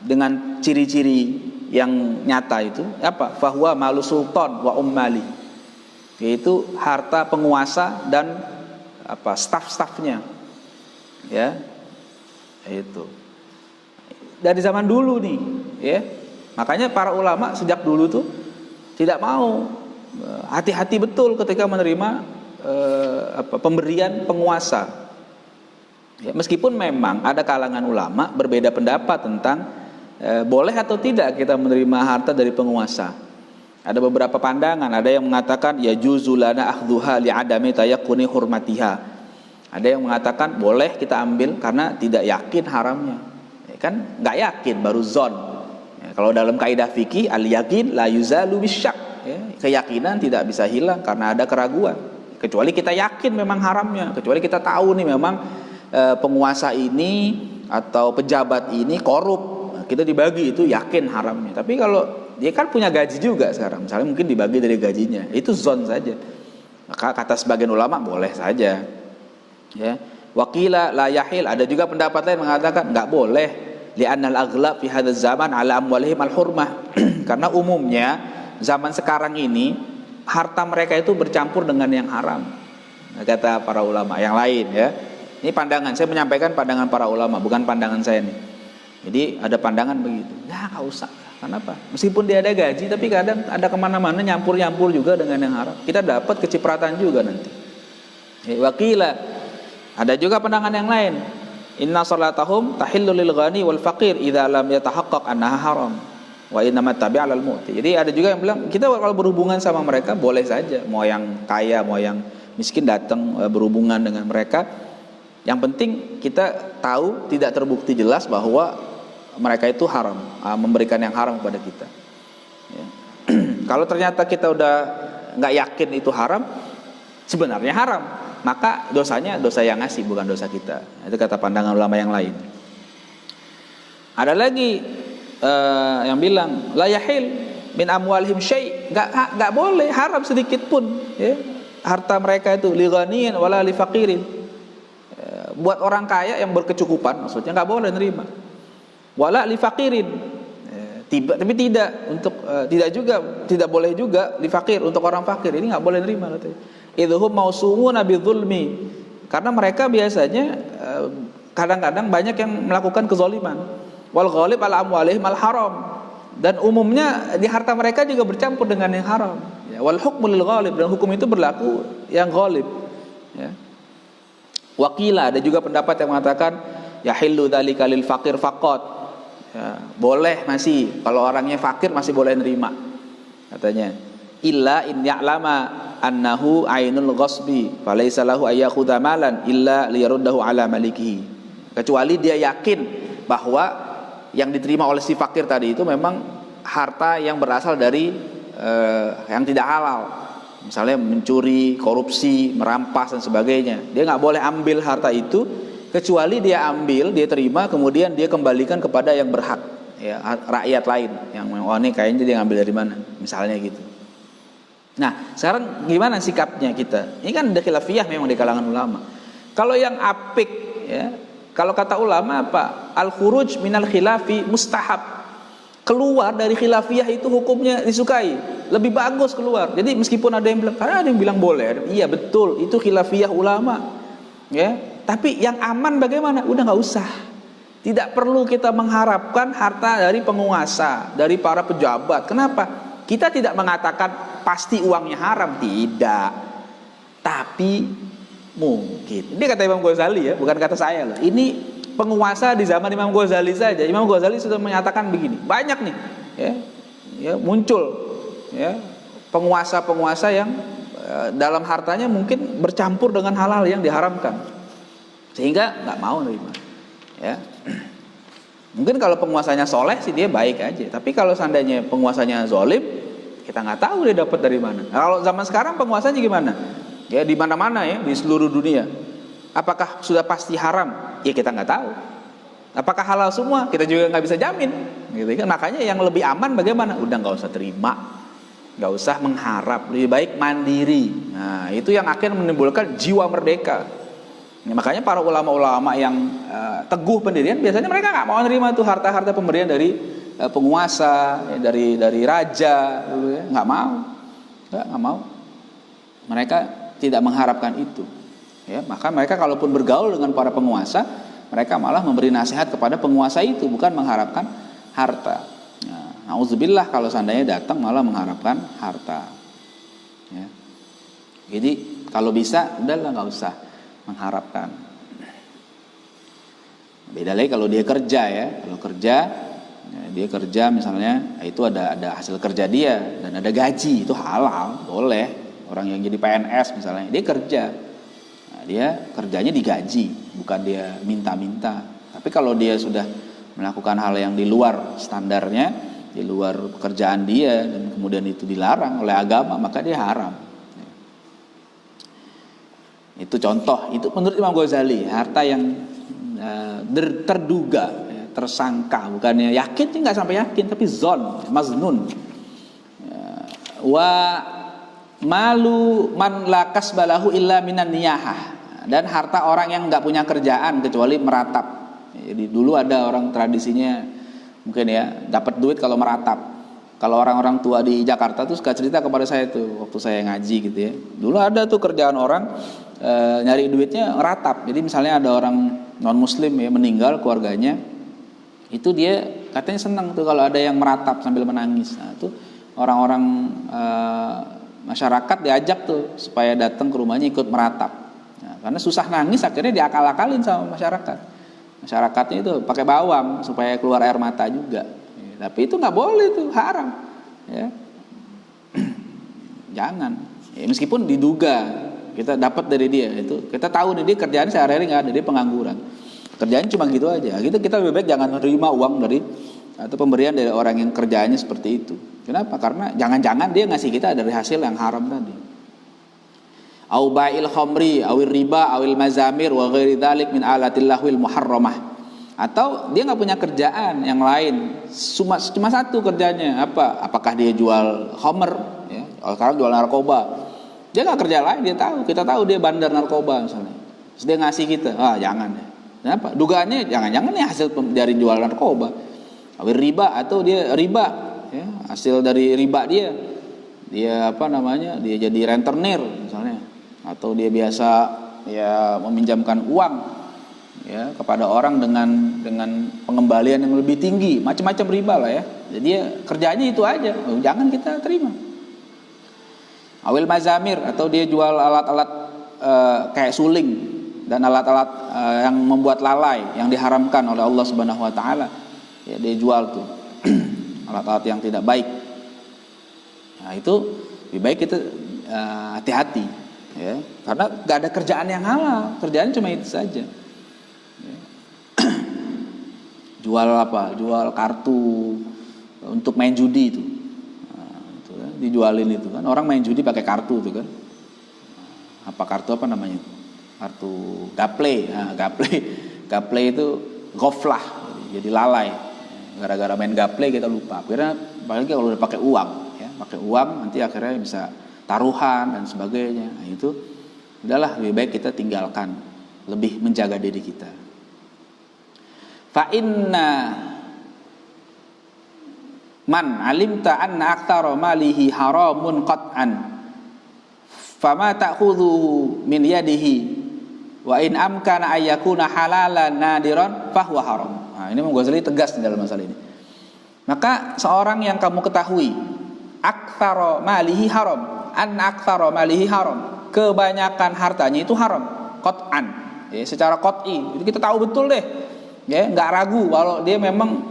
dengan ciri-ciri yang nyata itu apa? Fahuwa malu sultan wa ummali. Yaitu harta penguasa dan staf-stafnya. Ya. Itu. Dari zaman dulu nih, ya. Makanya para ulama sejak dulu tuh tidak mau, hati-hati betul ketika menerima pemberian penguasa. Ya, meskipun memang ada kalangan ulama berbeda pendapat tentang boleh atau tidak kita menerima harta dari penguasa. Ada beberapa pandangan, ada yang mengatakan ya juzulana akhdhuha li'adami tayaqquni hurmatiha. Ada yang mengatakan boleh kita ambil karena tidak yakin haramnya. Ya, kan nggak yakin baru zon. Ya, kalau dalam kaidah fikih al yakin la yuzalu bisyak. Ya, keyakinan tidak bisa hilang karena ada keraguan. Kecuali kita yakin memang haramnya, kecuali kita tahu nih memang penguasa ini atau pejabat ini korup, kita dibagi itu yakin haramnya. Tapi kalau dia kan punya gaji juga sekarang, misalnya mungkin dibagi dari gajinya, itu zon saja. Maka kata sebagian ulama boleh saja. Ya, wakila la yahil, ada juga pendapat lain mengatakan nggak boleh. Li'annal aghlab fi hadzal zaman ala amwalihim al-hurmah. Karena umumnya zaman sekarang ini harta mereka itu bercampur dengan yang haram. Nah, kata para ulama yang lain ya. Ini pandangan, saya menyampaikan pandangan para ulama, bukan pandangan saya nih. Jadi ada pandangan begitu. Ya nggak usah. Kenapa? Meskipun dia ada gaji, tapi kadang ada kemana-mana nyampur-nyampur juga dengan yang haram. Kita dapat kecipratan juga nanti. Wakila, ada juga pandangan yang lain. Inna salatahum tahillu lil ghani wal faqir idza lam yatahaqqaq annaha haram. Wa innama tabi'a lal mu'ti. Jadi ada juga yang bilang kita kalau berhubungan sama mereka boleh saja, mau yang kaya, mau yang miskin datang berhubungan dengan mereka. Yang penting kita tahu tidak terbukti jelas bahwa mereka itu haram, memberikan yang haram kepada kita. Ya. Kalau ternyata kita udah nggak yakin itu haram, sebenarnya haram, maka dosanya dosa yang ngasih, bukan dosa kita. Itu kata pandangan ulama yang lain. Ada lagi yang bilang la yahil min amwalihim syai', enggak boleh, haram sedikit pun, ya. Harta mereka itu li ghaniyin wala li faqirin. Buat orang kaya yang berkecukupan, maksudnya enggak boleh nerima. Wala li faqirin. Tapi tidak untuk tidak boleh juga li faqir, untuk orang fakir ini enggak boleh nerima katanya. Idhum mausumuna bidzulmi. Karena mereka biasanya kadang-kadang banyak yang melakukan kezaliman. Wal ghalib ala amwalihim al haram. Dan umumnya di harta mereka juga bercampur dengan yang haram. Ya, wal hukmu lil ghalib, dan hukum itu berlaku yang ghalib. Ya. Wakila, ada juga pendapat yang mengatakan yahillu dzalika lil faqir faqat. Ya, boleh masih, kalau orangnya fakir masih boleh nerima. Katanya, illa in ya'lama annahu ainul ghasbi falaysa lahu ayyakhudha malan illa liyaruddahu ala malikihi. Kecuali dia yakin bahwa yang diterima oleh si fakir tadi itu memang harta yang berasal dari yang tidak halal, misalnya mencuri, korupsi, merampas dan sebagainya. Dia nggak boleh ambil harta itu kecuali dia ambil, dia terima, kemudian dia kembalikan kepada yang berhak, ya, rakyat lain yang ini kayaknya dia ngambil dari mana, misalnya gitu. Nah, sekarang gimana sikapnya kita? Ini kan ada khilafiyah memang di kalangan ulama. Kalau yang apik, ya, kalau kata ulama apa? Al-khuruj minal khilafi mustahab. Keluar dari khilafiyah itu hukumnya disukai. Lebih bagus keluar. Jadi meskipun ada yang bilang, karena ada yang bilang boleh. Iya betul, itu khilafiyah ulama. Ya, tapi yang aman bagaimana? Udah nggak usah. Tidak perlu kita mengharapkan harta dari penguasa, dari para pejabat. Kenapa? Kita tidak mengatakan pasti uangnya haram, tidak. Tapi mungkin. Ini kata Imam Ghazali, ya, bukan kata saya loh. Ini penguasa di zaman Imam Ghazali saja. Imam Ghazali sudah menyatakan begini. Banyak nih, ya muncul, ya, penguasa-penguasa yang dalam hartanya mungkin bercampur dengan hal-hal yang diharamkan, sehingga nggak mau nerima. Ya, mungkin kalau penguasanya soleh sih dia baik aja. Tapi kalau seandainya penguasanya zolim, kita nggak tahu dia dapat dari mana. Nah, kalau zaman sekarang penguasanya gimana? Ya di mana-mana, ya, di seluruh dunia. Apakah sudah pasti haram? Ya kita nggak tahu. Apakah halal semua? Kita juga nggak bisa jamin. Gitu kan? Makanya yang lebih aman bagaimana? Udah nggak usah terima, nggak usah mengharap. Lebih baik mandiri. Nah itu yang akan menimbulkan jiwa merdeka. Ya, makanya para ulama-ulama yang teguh pendirian biasanya mereka nggak mau menerima tuh harta-harta pemberian dari penguasa, ya, dari raja, ya. Nggak mau. Mereka tidak mengharapkan itu, ya. Maka mereka kalaupun bergaul dengan para penguasa, mereka malah memberi nasihat kepada penguasa itu, bukan mengharapkan harta. Nauzubillah kalau seandainya datang malah mengharapkan harta, ya. Jadi kalau bisa udahlah nggak usah mengharapkan. Beda lagi kalau dia kerja, ya. Kalau kerja, ya, dia kerja misalnya, itu ada hasil kerja dia dan ada gaji, itu halal, boleh. Orang yang jadi PNS misalnya, dia kerja, nah, dia kerjanya digaji, bukan dia minta-minta. Tapi kalau dia sudah melakukan hal yang di luar standarnya, di luar pekerjaan dia, dan kemudian itu dilarang oleh agama, maka dia haram. Itu contoh, itu menurut Imam Ghazali, harta yang terduga, ya, tersangka, bukannya yakin sih, nggak sampai yakin, tapi zon, maznun. Wa malu man lakas balahu illa minan niyahah, dan harta orang yang nggak punya kerjaan kecuali meratap. Jadi dulu ada orang tradisinya mungkin, ya, dapat duit kalau meratap. Kalau orang-orang tua di Jakarta tuh suka cerita kepada saya tuh waktu saya ngaji gitu, ya. Dulu ada tuh kerjaan orang nyari duitnya meratap. Jadi misalnya ada orang non muslim, ya, meninggal keluarganya, itu dia katanya senang tuh kalau ada yang meratap sambil menangis. Nah itu orang-orang masyarakat diajak tuh supaya datang ke rumahnya ikut meratap. Nah, karena susah nangis akhirnya diakal-akalin sama masyarakat. Masyarakatnya itu pakai bawang supaya keluar air mata juga. Ya, tapi itu nggak boleh, tuh haram. Ya. Jangan. Ya, meskipun diduga kita dapat dari dia, itu kita tahu nih dia kerjaan sehari-hari nggak ada, dia pengangguran. Kerjanya cuma gitu aja. Gitu kita lebih baik jangan menerima uang dari atau pemberian dari orang yang kerjaannya seperti itu. Kenapa? Karena jangan-jangan dia ngasih kita dari hasil yang haram tadi. Au ba'il khamri awil riba awil mazamir wa ghairi dzalik min alatillahil muharramah. Atau dia nggak punya kerjaan yang lain, cuma satu kerjanya apa? Apakah dia jual khamr? Ya, sekarang jual narkoba. Dia nggak kerja lain, kita tahu dia bandar narkoba misalnya. Terus dia ngasih kita, jangan ya. Kenapa? Dugaannya jangan-jangan nih hasil dari jual narkoba, awil riba atau dia riba, ya, hasil dari riba dia dia jadi rentenir misalnya, atau dia biasa ya meminjamkan uang ya kepada orang dengan pengembalian yang lebih tinggi, macam-macam riba lah ya. Jadi ya, kerjanya itu aja, jangan kita terima. Awil mazamir atau dia jual alat-alat kayak suling dan alat-alat yang membuat lalai yang diharamkan oleh Allah Subhanahu wa taala. Ya, dia jual tuh alat-alat yang tidak baik. Nah, itu lebih baik kita hati-hati ya, karena gak ada kerjaan yang halal, kerjaan cuma itu saja. Jual apa? Jual kartu untuk main judi itu. Nah, itu kan, dijualin itu kan. Orang main judi pakai kartu itu kan. Apa kartu apa namanya itu? Kartu gaple. Nah, gaple itu ghaflah, jadi lalai. Gara-gara main gaple kita lupa. Akhirnya apalagi kalau udah pakai uang, ya, pakai uang nanti akhirnya bisa taruhan dan sebagainya. Nah, itu udahlah lebih baik kita tinggalkan, lebih menjaga diri kita. Fa inna man alimta anna aktsara malihi haramun qat'an fama ta'khudhu min yadihi wa in amkana ayyakuna halalan nadiran fahuwa haram. Nah, ini Imam Ghazali tegas dalam masalah ini. Maka seorang yang kamu ketahui aktsara malihi haram, anna aktsara malihi haram, kebanyakan hartanya itu haram qat'an, ya, secara qat'i. Jadi kita tahu betul deh. Ya, nggak ragu kalau dia memang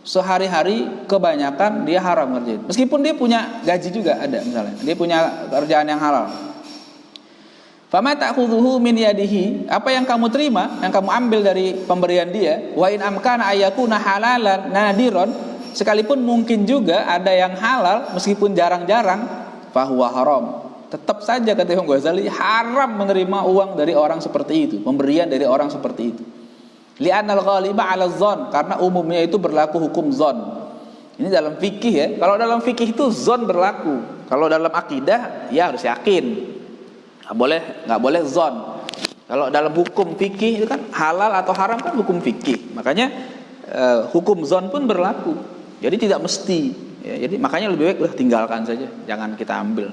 sehari-hari kebanyakan dia haram ngerjain. Meskipun dia punya gaji juga ada misalnya, dia punya kerjaan yang halal. Fama ta'khudhuhu min yadihi, apa yang kamu terima, yang kamu ambil dari pemberian dia, wa in amkana ayyakuna halalan nadiron, sekalipun mungkin juga ada yang halal meskipun jarang-jarang, fahuwa haram. Tetap saja kata Imam Ghazali haram menerima uang dari orang seperti itu, pemberian dari orang seperti itu. Li'anal ghaliba 'ala dzan, karena umumnya itu berlaku hukum dzan. Ini dalam fikih ya. Kalau dalam fikih itu dzan berlaku. Kalau dalam akidah ya harus yakin. Enggak boleh dzan. Kalau dalam hukum fikih itu kan halal atau haram kan hukum fikih. Makanya hukum dzan pun berlaku. Jadi tidak mesti ya. Jadi makanya lebih baik udah tinggalkan saja, jangan kita ambil.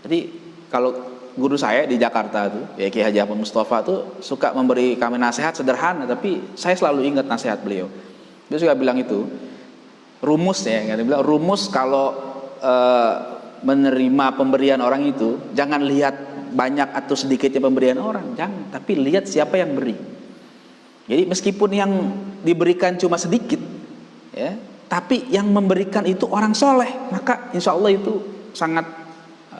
Jadi kalau guru saya di Jakarta tuh, ya Kiai Haji Ahmad Mustafa tuh suka memberi kami nasihat sederhana, tapi saya selalu ingat nasihat beliau. Dia suka bilang itu rumus ya, dia bilang rumus kalau menerima pemberian orang itu jangan lihat banyak atau sedikitnya pemberian orang, jangan, tapi lihat siapa yang beri. Jadi meskipun yang diberikan cuma sedikit, ya, tapi yang memberikan itu orang soleh, maka insya Allah itu sangat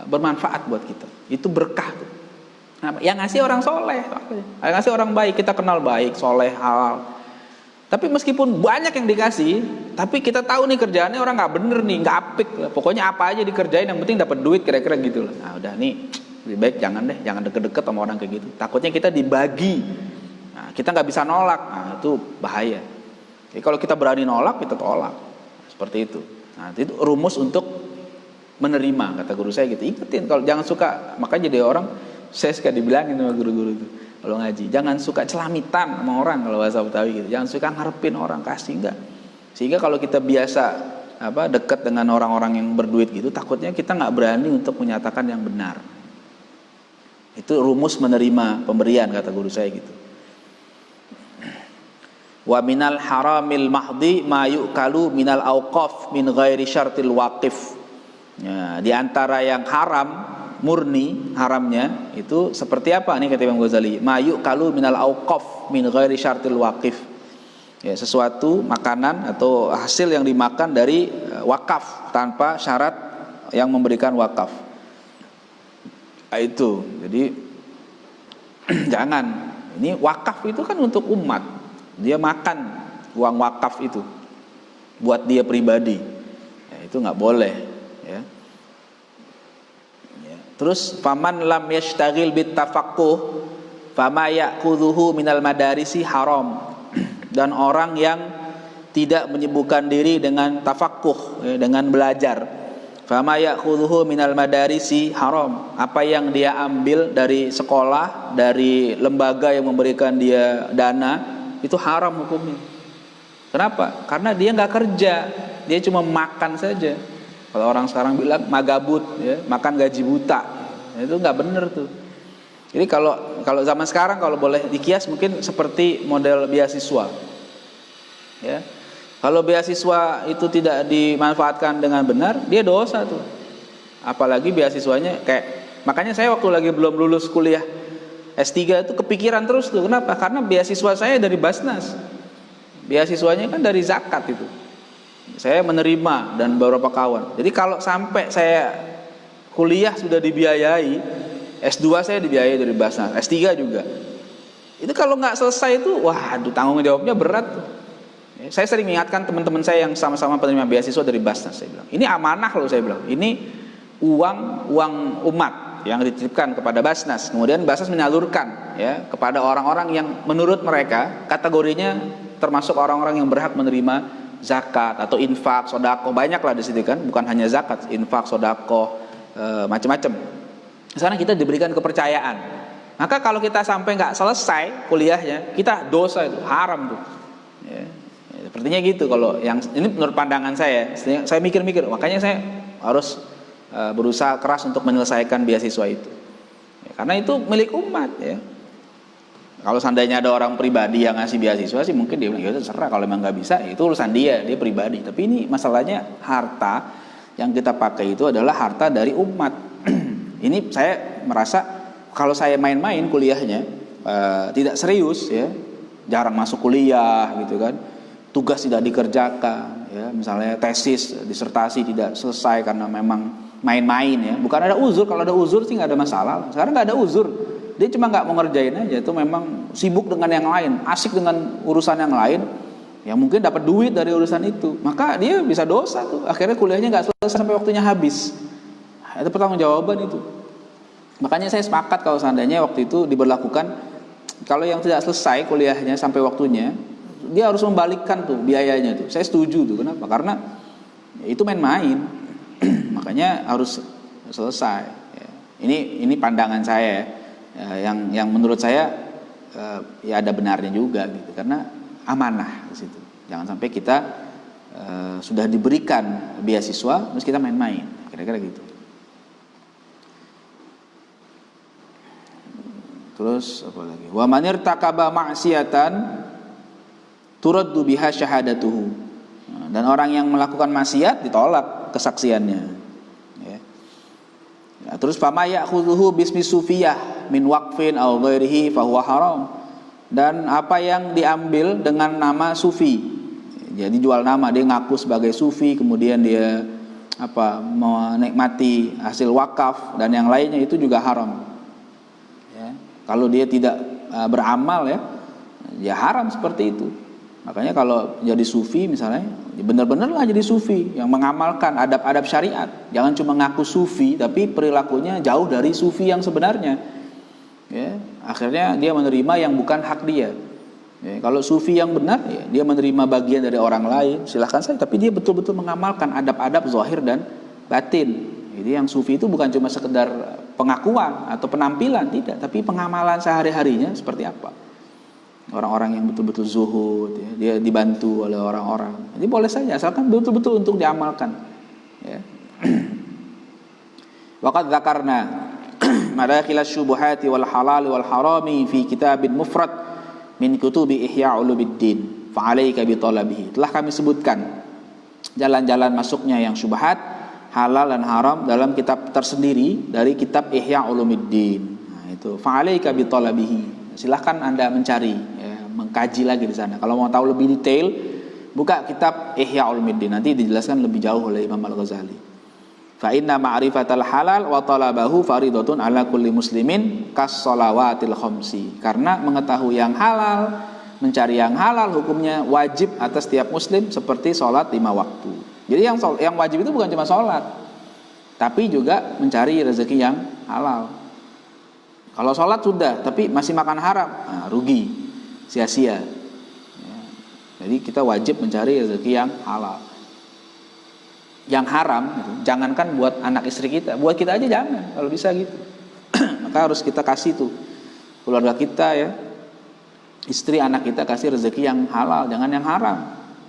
bermanfaat buat kita. Itu berkah tuh. Nah, yang ngasih orang soleh, yang ngasih orang baik, kita kenal baik, soleh, halal. Tapi meskipun banyak yang dikasih, tapi kita tahu nih kerjaannya orang nggak bener nih, nggak apik. Pokoknya apa aja dikerjain, yang penting dapat duit, kira-kira gitu lah. Nah udah nih, lebih baik jangan deket-deket sama orang kayak gitu. Takutnya kita dibagi, nah, kita nggak bisa nolak, nah itu bahaya. Jadi kalau kita berani nolak, kita tolak, seperti itu. Nah itu rumus untuk menerima, kata guru saya gitu. Ingetin, kalau jangan suka, makanya jadi orang, saya suka dibilangin sama guru-guru itu kalau ngaji, jangan suka celamitan sama orang, kalau bahasa Betawi gitu. Jangan suka ngarepin orang, kasih, enggak. Sehingga kalau kita biasa dekat dengan orang-orang yang berduit gitu, takutnya kita nggak berani untuk menyatakan yang benar. Itu rumus menerima pemberian, kata guru saya gitu. Wa minal haramil mahdi ma yu'kalu minal auqaf min ghairi syartil waqif. Ya, di antara yang haram murni haramnya itu seperti apa nih kata Imam Ghazali? Ma yu'kalu minal auqaf min ghairi syartil waqif. Ya, sesuatu makanan atau hasil yang dimakan dari wakaf tanpa syarat yang memberikan wakaf. Itu. Jadi jangan. Ini wakaf itu kan untuk umat. Dia makan uang wakaf itu buat dia pribadi. Ya, itu nggak boleh. Ya. Ya. Terus faman lam yashtagil bit tafaqquh fama ya'khudhuhu minal madarisi haram. Dan orang yang tidak menyibukkan diri dengan tafaqquh, ya, dengan belajar, fama ya'khudhuhu minal madarisi haram. Apa yang dia ambil dari sekolah, dari lembaga yang memberikan dia dana, itu haram hukumnya. Kenapa? Karena dia nggak kerja, dia cuma makan saja. Kalau orang sekarang bilang magabut, ya, makan gaji buta, ya, itu nggak bener tuh. Jadi kalau zaman sekarang kalau boleh dikias mungkin seperti model beasiswa, ya. Kalau beasiswa itu tidak dimanfaatkan dengan benar, dia dosa tuh. Apalagi beasiswanya makanya saya waktu lagi belum lulus kuliah S3 itu kepikiran terus tuh. Kenapa? Karena beasiswa saya dari Basnas. Beasiswanya kan dari zakat itu. Saya menerima dan beberapa kawan. Jadi kalau sampai saya kuliah sudah dibiayai, S2 saya dibiayai dari Basnas, S3 juga. Itu kalau nggak selesai itu, waduh, tanggung jawabnya berat tuh. Saya sering mengingatkan teman-teman saya yang sama-sama penerima beasiswa dari Basnas, saya bilang, ini amanah loh, saya bilang, ini uang umat yang dititipkan kepada Basnas, kemudian Basnas menyalurkan, ya, kepada orang-orang yang menurut mereka kategorinya termasuk orang-orang yang berhak menerima zakat atau infak, sodako, banyak lah di situ kan, bukan hanya zakat, infak, sodako, macam-macam. Sekarang kita diberikan kepercayaan, maka kalau kita sampai nggak selesai kuliahnya, kita dosa, itu haram tuh, ya. Sepertinya gitu. Kalau yang ini menurut pandangan saya mikir-mikir, makanya saya harus berusaha keras untuk menyelesaikan beasiswa itu, ya, karena itu milik umat, ya. Kalau seandainya ada orang pribadi yang ngasih beasiswa sih mungkin dia bilang ya terserah, kalau memang nggak bisa itu urusan dia pribadi. Tapi ini masalahnya harta yang kita pakai itu adalah harta dari umat. Ini saya merasa kalau saya main-main kuliahnya, tidak serius, ya, jarang masuk kuliah gitu kan, tugas tidak dikerjakan, ya, misalnya tesis, disertasi tidak selesai karena memang main-main, ya, bukan ada uzur. Kalau ada uzur sih nggak ada masalah. Sekarang nggak ada uzur, dia cuma nggak mau ngerjain aja, itu memang sibuk dengan yang lain, asik dengan urusan yang lain, yang mungkin dapat duit dari urusan itu, maka dia bisa dosa tuh. Akhirnya kuliahnya nggak selesai sampai waktunya habis. Itu pertanggungjawaban itu. Makanya saya sepakat kalau seandainya waktu itu diberlakukan, kalau yang tidak selesai kuliahnya sampai waktunya, dia harus membalikkan tuh biayanya tuh. Saya setuju tuh. Kenapa? Karena itu main-main. Makanya harus selesai, ya. Ini pandangan saya, ya, yang menurut saya ya ada benarnya juga gitu. Karena amanah di situ. Jangan sampai kita sudah diberikan beasiswa terus kita main-main. Kira-kira gitu. Terus apa lagi? Wa man irtakaba ma'siyatan turaddu biha syahadatuhu. Dan orang yang melakukan maksiat ditolak kesaksiannya, ya. Ya, terus fama ya'khudhuhu bismi sufiyah min waqfin aw ghairihi fa huwa haram. Dan apa yang diambil dengan nama sufi, jadi jual nama, dia ngaku sebagai sufi, kemudian dia menikmati hasil wakaf dan yang lainnya, itu juga haram, ya. Kalau dia tidak beramal, ya haram seperti itu. Makanya kalau jadi sufi misalnya, benar-benar lah jadi sufi yang mengamalkan adab-adab syariat. Jangan cuma ngaku sufi tapi perilakunya jauh dari sufi yang sebenarnya, ya. Akhirnya dia menerima yang bukan hak dia, ya. Kalau sufi yang benar, ya, dia menerima bagian dari orang lain, silahkan saja, tapi dia betul-betul mengamalkan adab-adab zahir dan batin. Jadi yang sufi itu bukan cuma sekedar pengakuan atau penampilan, tidak, tapi pengamalan sehari-harinya seperti apa. Orang-orang yang betul-betul zuhud, ya, dia dibantu oleh orang-orang. Jadi boleh saja, asalkan betul-betul untuk diamalkan, ya. Waqad dzakarna madakhil asy-syubuhati wal halal wal harami fi kitabin mufrad min kutubi Ihya Ulumuddin fa 'alaika bi talabihi. Telah kami sebutkan jalan-jalan masuknya yang syubhat, halal dan haram dalam kitab tersendiri dari kitab Ihya Ulumuddin. Nah, itu fa 'alaika bi talabihi. Silahkan Anda mencari, ya, mengkaji lagi di sana. Kalau mau tahu lebih detail, buka kitab Ihya Ulumuddin, nanti dijelaskan lebih jauh oleh Imam Al-Ghazali. Fa inna ma'rifatal halal wa talabahu faridatun ala kulli muslimin kas shalawatil khamsi. Karena mengetahui yang halal mencari yang halal hukumnya wajib atas setiap muslim seperti sholat 5 waktu. Jadi yang wajib itu bukan cuma sholat, tapi juga mencari rezeki yang halal. Kalau sholat sudah, tapi masih makan haram, nah, rugi, sia-sia. Ya. Jadi kita wajib mencari rezeki yang halal. Yang haram, gitu, jangankan buat anak istri kita, buat kita aja jangan, kalau bisa gitu. Maka harus kita kasih tuh keluarga kita ya, istri anak kita kasih rezeki yang halal, jangan yang haram.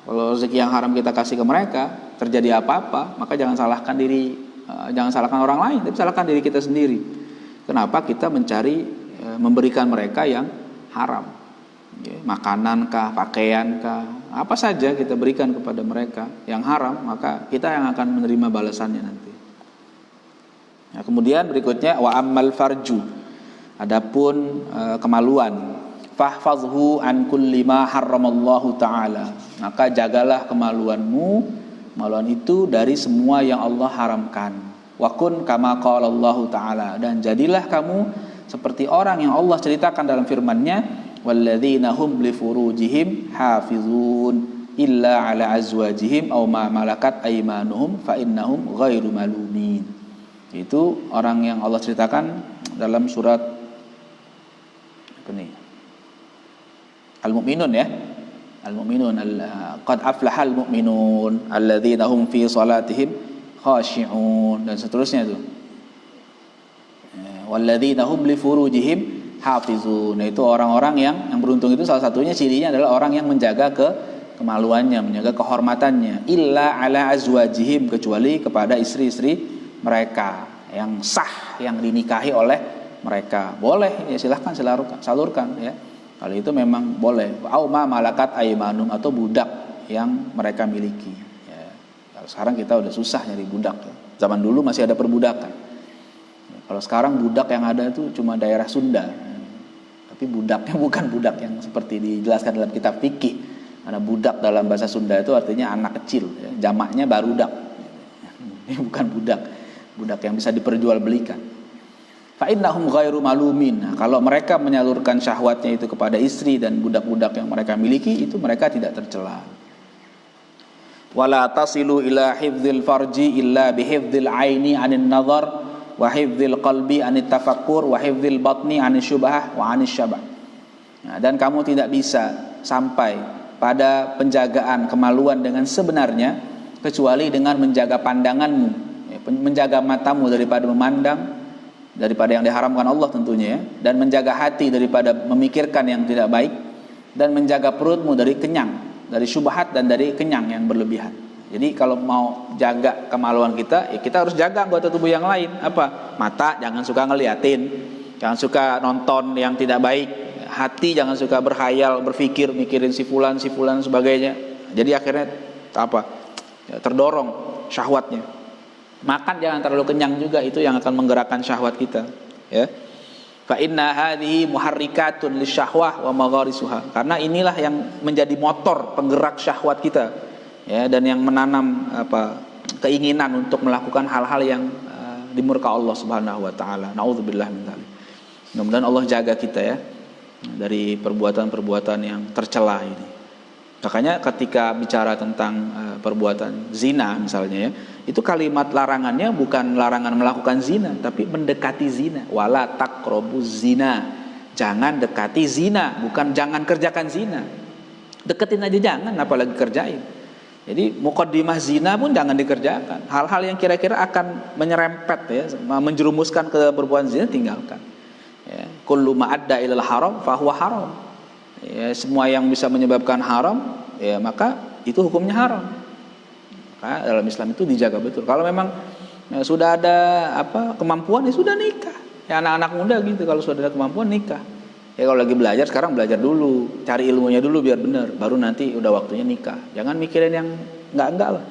Kalau rezeki yang haram kita kasih ke mereka, terjadi apa-apa, maka jangan salahkan orang lain, tapi salahkan diri kita sendiri. Kenapa kita mencari memberikan mereka yang haram, ya, makanan kah, pakaian kah, apa saja kita berikan kepada mereka yang haram, maka kita yang akan menerima balasannya nanti. Nah, kemudian berikutnya wa ammal farju, adapun kemaluan, fahfazhu an kulli ma harramallahu ta'ala, maka jagalah kemaluanmu, kemaluan itu dari semua yang Allah haramkan. Wa kun kama qala Allah ta'ala, dan jadilah kamu seperti orang yang Allah ceritakan dalam firman-Nya, walladzina hum li furujihim hafizun illa ala azwajihim aw ma malakat aymanuhum fa innahum ghairu malumin. Itu orang yang Allah ceritakan dalam surat apa nih? Al-Mu'minun ya. Al-Mu'minun, qad aflahal mu'minun alladzina hum fi salatihim khashi'un, dan seterusnya itu. Walladzina hum li furujihim hafizun. Nah, itu orang-orang yang beruntung itu salah satunya cirinya adalah orang yang menjaga kemaluannya, menjaga kehormatannya. Illa ala azwajihim, kecuali kepada istri-istri mereka yang sah, yang dinikahi oleh mereka. Boleh ya, silahkan salurkan ya. Kalau itu memang boleh. Au ma malakat aymanum, atau budak yang mereka miliki. Ya. Kalau sekarang kita udah susah nyari budak. Ya. Zaman dulu masih ada perbudakan. Ya, kalau sekarang budak yang ada itu cuma daerah Sunda. Ya. Tapi budaknya bukan budak yang seperti dijelaskan dalam kitab fikih. Karena budak dalam bahasa Sunda itu artinya anak kecil. Ya. Jamaknya barudak. Ini bukan budak yang bisa diperjualbelikan. Fa innahum ghairu malumin. Nah, kalau mereka menyalurkan syahwatnya itu kepada istri dan budak-budak yang mereka miliki, itu mereka tidak tercela. Wala tasilu ila hifdzil farji illa bihifdzil aini anin nazar wa hifdzil qalbi anit tafakkur wa hifdzil batni anis syubhah wa anis syabah. Nah, dan kamu tidak bisa sampai pada penjagaan kemaluan dengan sebenarnya kecuali dengan menjaga pandanganmu, ya, menjaga matamu daripada memandang, daripada yang diharamkan Allah tentunya ya, dan menjaga hati daripada memikirkan yang tidak baik, dan menjaga perutmu dari kenyang, dari syubhat dan dari kenyang yang berlebihan. Jadi kalau mau jaga kemaluan kita, ya kita harus jaga anggota tubuh yang lain. Apa? Mata jangan suka ngeliatin, jangan suka nonton yang tidak baik. Hati jangan suka berhayal, berpikir, mikirin si fulan sebagainya. Jadi akhirnya apa? Ya, terdorong syahwatnya. Makan jangan terlalu kenyang juga, itu yang akan menggerakkan syahwat kita ya. Fa inna hadhihi muharrikatun lisyahwah wa magharisuha, karena inilah yang menjadi motor penggerak syahwat kita ya, dan yang menanam keinginan untuk melakukan hal-hal yang dimurka Allah Subhanahu wa taala. Nauzubillah min dzalik. Mudah-mudahan Allah jaga kita ya dari perbuatan-perbuatan yang tercela ini. Makanya ketika bicara tentang perbuatan zina misalnya ya, itu kalimat larangannya bukan larangan melakukan zina, tapi mendekati zina. Wala taqrabuz zina, jangan dekati zina, bukan jangan kerjakan zina. Deketin aja jangan, apalagi kerjain. Jadi muqaddimah zina pun jangan dikerjakan. Hal-hal yang kira-kira akan menyerempet ya, menjerumuskan ke perbuatan zina, tinggalkan ya. Kullu ma adda ilal haram fahuwa haram ya, semua yang bisa menyebabkan haram ya, maka itu hukumnya haram. Maka dalam Islam itu dijaga betul. Kalau memang ya, sudah ada kemampuan ya sudah nikah. Ya anak-anak muda gitu, kalau sudah ada kemampuan nikah. Ya kalau lagi belajar, sekarang belajar dulu, cari ilmunya dulu biar benar, baru nanti udah waktunya nikah. Jangan mikirin yang enggak lah.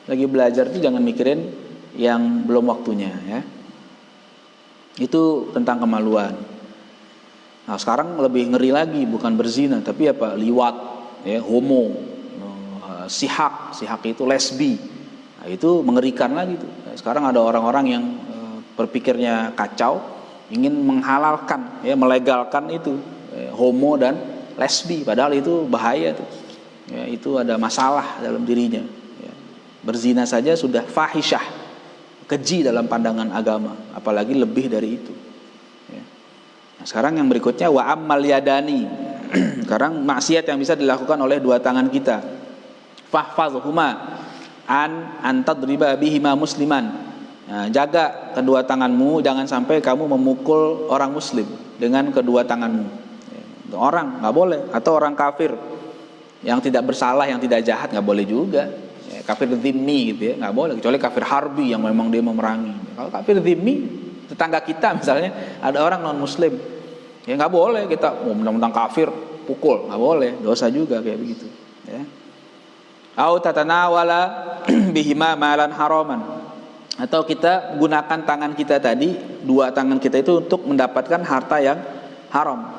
Lagi belajar tuh jangan mikirin yang belum waktunya ya. Itu tentang kemaluan. Nah sekarang lebih ngeri lagi, bukan berzina tapi liwat ya, homo, sihak itu lesbi. Nah, itu mengerikan lagi tuh. Nah, sekarang ada orang-orang yang berpikirnya kacau, ingin menghalalkan ya, melegalkan itu homo dan lesbi, padahal itu bahaya tuh. Ya, itu ada masalah dalam dirinya. Ya. Berzina saja sudah fahisyah, keji dalam pandangan agama, apalagi lebih dari itu. Ya. Nah, sekarang yang berikutnya wa ammal yadani. Sekarang maksiat yang bisa dilakukan oleh dua tangan kita. Fahfazhuma an tadriba bihima musliman. Nah, jaga kedua tanganmu, jangan sampai kamu memukul orang muslim dengan kedua tanganmu. Ya. Orang nggak boleh, atau orang kafir yang tidak bersalah, yang tidak jahat nggak boleh juga. Ya, kafir dhimmi gitu ya, nggak boleh, kecuali kafir harbi yang memang dia memerangi. Kalau kafir dhimmi, tetangga kita misalnya ada orang non muslim, ya nggak boleh kita mentang-mentang kafir pukul, nggak boleh, dosa juga kayak begitu. Ya. Au tatanawala bihima malan haraman, atau kita gunakan tangan kita tadi, dua tangan kita itu untuk mendapatkan harta yang haram.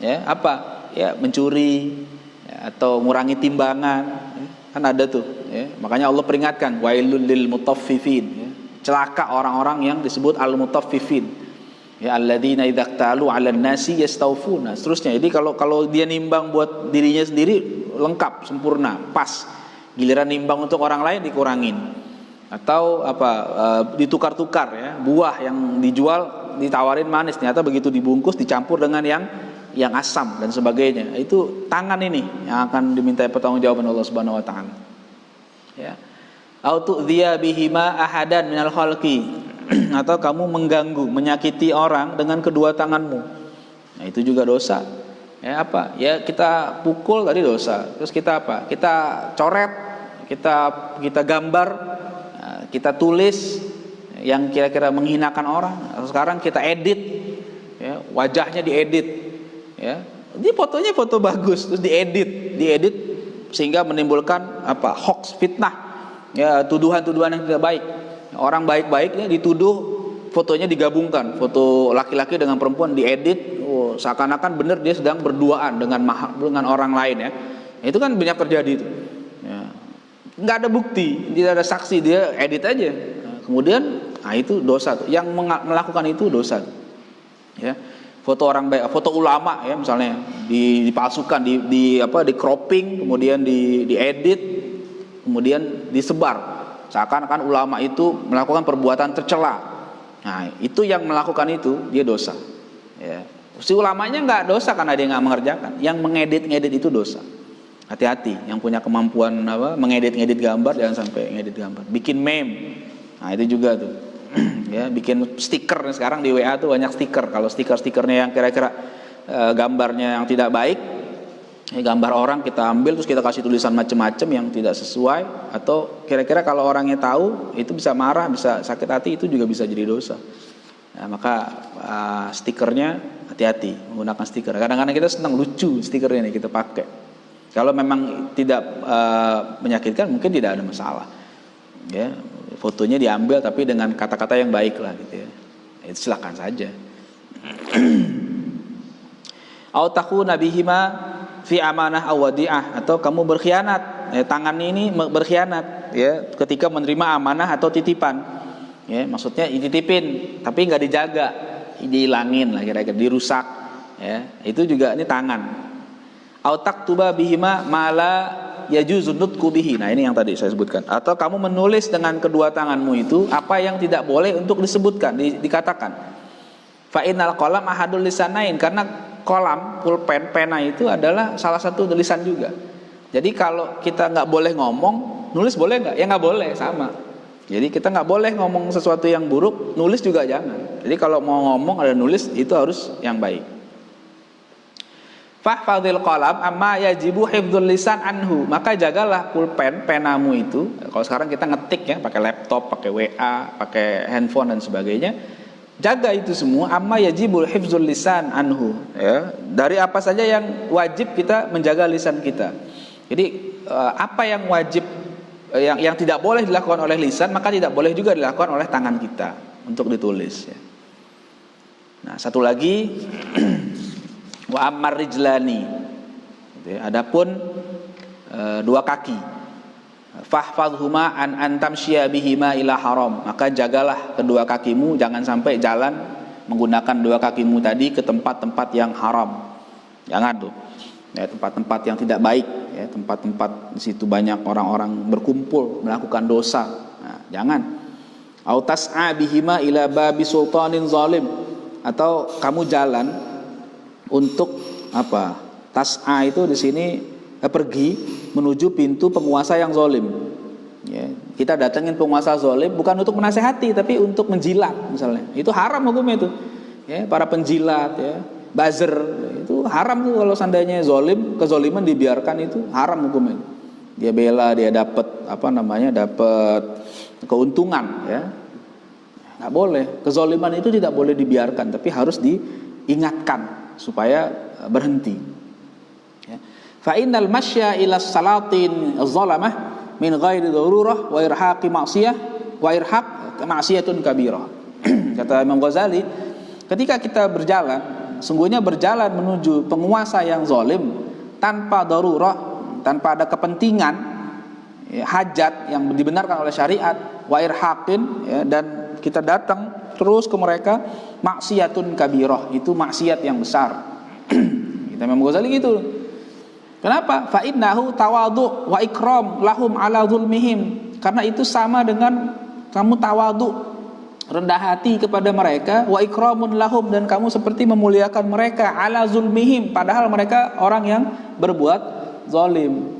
Ya, apa? Ya, mencuri, ya, atau ngurangi timbangan. Ya, kan ada tuh. Ya. Makanya Allah peringatkan, wailul lil mutaffifin. Ya. Celaka orang-orang yang disebut al-mutaffifin. Ya, alladzina idza qtalu 'alan nasi yastawfuna. Seterusnya. Jadi kalau dia nimbang buat dirinya sendiri lengkap, sempurna, pas. Giliran nimbang untuk orang lain dikurangin. Atau ditukar-tukar ya, buah yang dijual ditawarin manis, ternyata begitu dibungkus dicampur dengan yang asam dan sebagainya. Itu tangan ini yang akan dimintai pertanggungjawaban Allah Subhanahu wa taala. Ya. Au tu'dhiya bihima ahadan minal khalqi, atau kamu mengganggu, menyakiti orang dengan kedua tanganmu. Nah, itu juga dosa. Ya, apa? Ya, kita pukul tadi dosa. Terus kita apa? Kita coret, kita gambar, kita tulis yang kira-kira menghinakan orang. Sekarang kita edit, ya, wajahnya diedit, ya. Ini fotonya foto bagus, terus diedit sehingga menimbulkan hoax, fitnah, ya, tuduhan-tuduhan yang tidak baik. Orang baik-baiknya dituduh, fotonya digabungkan, foto laki-laki dengan perempuan diedit, seakan-akan benar dia sedang berduaan dengan orang lain, ya. Itu kan banyak terjadi itu. Ya. Nggak ada bukti, tidak ada saksi, dia edit aja. Nah, kemudian, itu dosa tuh. Yang melakukan itu dosa. Ya. Foto orang baik, foto ulama ya misalnya dipalsukan, di cropping, kemudian diedit, kemudian disebar. Seakan-akan ulama itu melakukan perbuatan tercela. Nah, itu yang melakukan itu dia dosa. Ya. Si ulamanya nggak dosa karena dia nggak mengerjakan. Yang mengedit itu dosa. Hati-hati, yang punya kemampuan mengedit gambar jangan sampai ngedit gambar. Bikin meme, nah itu juga tuh. Ya, bikin stiker. Sekarang di WA tuh banyak stiker. Kalau stikernya yang kira-kira gambarnya yang tidak baik, gambar orang kita ambil terus kita kasih tulisan macam-macam yang tidak sesuai, atau kira-kira kalau orangnya tahu itu bisa marah, bisa sakit hati, itu juga bisa jadi dosa. Nah, maka stikernya hati-hati menggunakan stiker. Kadang-kadang kita senang lucu stikernya nih kita pakai. Kalau memang tidak menyakitkan mungkin tidak ada masalah. Ya, fotonya diambil tapi dengan kata-kata yang baik lah gitu ya. Itu silakan saja. Au takuna bihima fi amanah aw wadi'ah, atau kamu berkhianat. Ya, tangan ini berkhianat ya ketika menerima amanah atau titipan. Ya, maksudnya dititipin tapi enggak dijaga, dihilangin lah kira-kira, dirusak. Ya, itu juga ini tangan. Au taktuba bihima mala yajuzu nutqu bihi. Nah, ini yang tadi saya sebutkan. Atau kamu menulis dengan kedua tanganmu itu apa yang tidak boleh untuk disebutkan, dikatakan. Fa innal qalam ahadul lisanain, karena kolam, pulpen, pena itu adalah salah satu lisan juga. Jadi kalau kita nggak boleh ngomong, nulis boleh nggak? Ya nggak boleh, sama. Jadi kita nggak boleh ngomong sesuatu yang buruk, nulis juga jangan. Jadi kalau mau ngomong ada nulis, itu harus yang baik. Fahfadhil qalam amma yajibu hifdzul lisan anhu, maka jagalah pulpen, penamu itu. Kalau sekarang kita ngetik ya, pakai laptop, pakai WA, pakai handphone dan sebagainya. Jaga itu semua, amma yajibul hifdzul lisan anhu, ya. Dari apa saja yang wajib kita menjaga lisan kita. Jadi apa yang wajib, yang tidak boleh dilakukan oleh lisan, maka tidak boleh juga dilakukan oleh tangan kita untuk ditulis, ya. Nah, satu lagi wa ammar rijlani, adapun dua kaki, fahfadhuma an antamsyiya bihima ila haram, maka jagalah kedua kakimu jangan sampai jalan menggunakan dua kakimu tadi ke tempat-tempat yang haram. Jangan tuh. ya, tempat-tempat yang tidak baik, ya, tempat-tempat di situ banyak orang-orang berkumpul melakukan dosa. Nah, jangan. Au tas'a bihima ila babi sultanin zalim, atau kamu jalan untuk apa? Tas'a itu di sini pergi menuju pintu penguasa yang zalim. Ya, kita datengin penguasa zalim bukan untuk menasehati tapi untuk menjilat misalnya. Itu haram hukumnya itu. Ya, para penjilat, ya, buzzer, itu haram tuh kalau seandainya zalim, kezaliman dibiarkan itu haram hukumnya. Dia bela, dia dapat dapat keuntungan, ya. Nggak boleh. Kezaliman itu tidak boleh dibiarkan, tapi harus diingatkan supaya berhenti. Fa innal masya ila salatin zalamah min ghairi darurah wa irhaqi ma'siyah wa irhaq ma'siyatun kabirah. Kata Imam Ghazali, ketika kita berjalan, sungguhnya berjalan menuju penguasa yang zalim tanpa darurah, tanpa ada kepentingan, ya, hajat yang dibenarkan oleh syariat, wa irhaqin, ya, dan kita datang terus ke mereka, maksiyatun kabirah, itu maksiat yang besar. Kita Imam Ghazali gitu. Kenapa? Fa innahu tawadhu wa ikram lahum ala zulmihim. Karena itu sama dengan kamu tawadhu, rendah hati kepada mereka, wa ikramun lahum, dan kamu seperti memuliakan mereka ala zulmihim, padahal mereka orang yang berbuat zalim.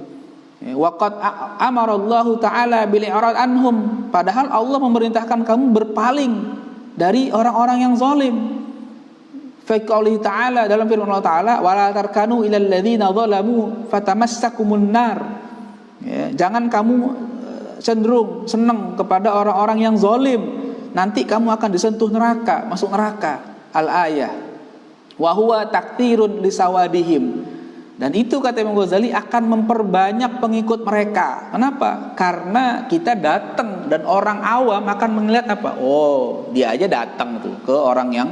Wa qad amarallahu ta'ala bil i'rad anhum, padahal Allah memerintahkan kamu berpaling dari orang-orang yang zalim. Fa qouli ta'ala, dalam firman Allah Ta'ala, wala tarkanu ilal ladzina zalamu fatamassakumun nar. Ya, jangan kamu cenderung senang kepada orang-orang yang zalim, nanti kamu akan disentuh neraka, masuk neraka. Al-ayah. Wa huwa taktirun lisawadihim. Dan itu kata Imam Ghazali akan memperbanyak pengikut mereka. Kenapa? Karena kita datang dan orang awam akan melihat apa? Oh, dia aja datang tuh ke orang yang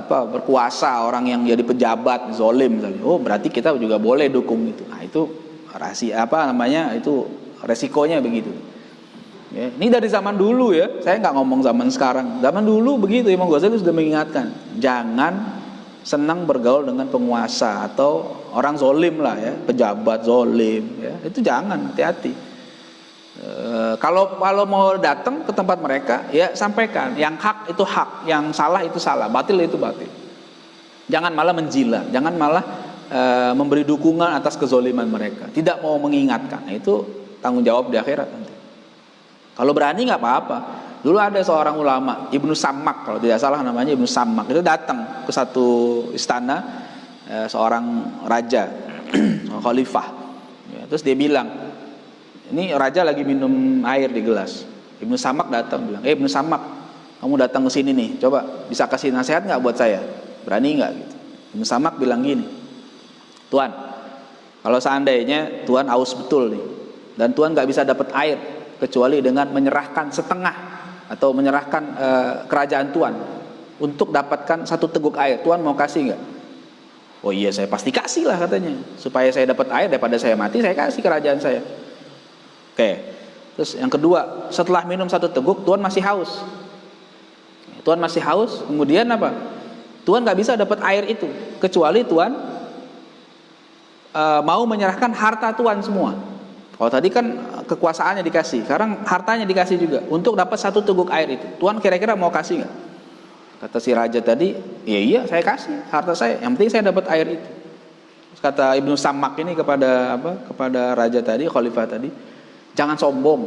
berkuasa, orang yang jadi pejabat zalim misalnya. Oh, berarti kita juga boleh dukung itu. Nah, itu rahasia itu resikonya begitu. Ya, ini dari zaman dulu ya. Saya nggak ngomong zaman sekarang. Zaman dulu begitu, Imam Ghazali sudah mengingatkan, jangan senang bergaul dengan penguasa atau orang zalim lah ya, pejabat zalim ya. Itu jangan, hati-hati. Kalau mau datang ke tempat mereka, ya sampaikan yang hak itu hak, yang salah itu salah, batil itu batil. Jangan malah menjila, jangan malah memberi dukungan atas kezaliman mereka, tidak mau mengingatkan. Nah, itu tanggung jawab di akhirat nanti. Kalau berani nggak apa-apa. Dulu ada seorang ulama, Ibnu Sammak, kalau tidak salah namanya Ibnu Sammak, itu datang ke satu istana seorang raja, khalifah. Ya, terus dia bilang, ini raja lagi minum air di gelas. Ibnu Sammak datang bilang, Ibnu Sammak, kamu datang ke sini nih, coba bisa kasih nasihat nggak buat saya? Berani nggak? Gitu. Ibnu Sammak bilang gini, Tuan, kalau seandainya Tuan haus betul nih, dan Tuan nggak bisa dapat air kecuali dengan menyerahkan setengah atau menyerahkan kerajaan Tuan untuk dapatkan satu teguk air, Tuan mau kasih nggak? Oh iya, saya pasti kasih lah katanya, supaya saya dapat air, daripada saya mati saya kasih kerajaan saya. Oke. Terus yang kedua, setelah minum satu teguk, Tuan masih haus. Tuan masih haus, kemudian apa? Tuan nggak bisa dapat air itu, kecuali Tuan mau menyerahkan harta Tuan semua. Kalau tadi kan kekuasaannya dikasih, sekarang hartanya dikasih juga untuk dapat satu teguk air itu. Tuan kira-kira mau kasih nggak? Kata si raja tadi, iya saya kasih harta saya, yang penting saya dapat air itu. Terus kata Ibnu Sammak ini kepada raja tadi, khalifah tadi, jangan sombong,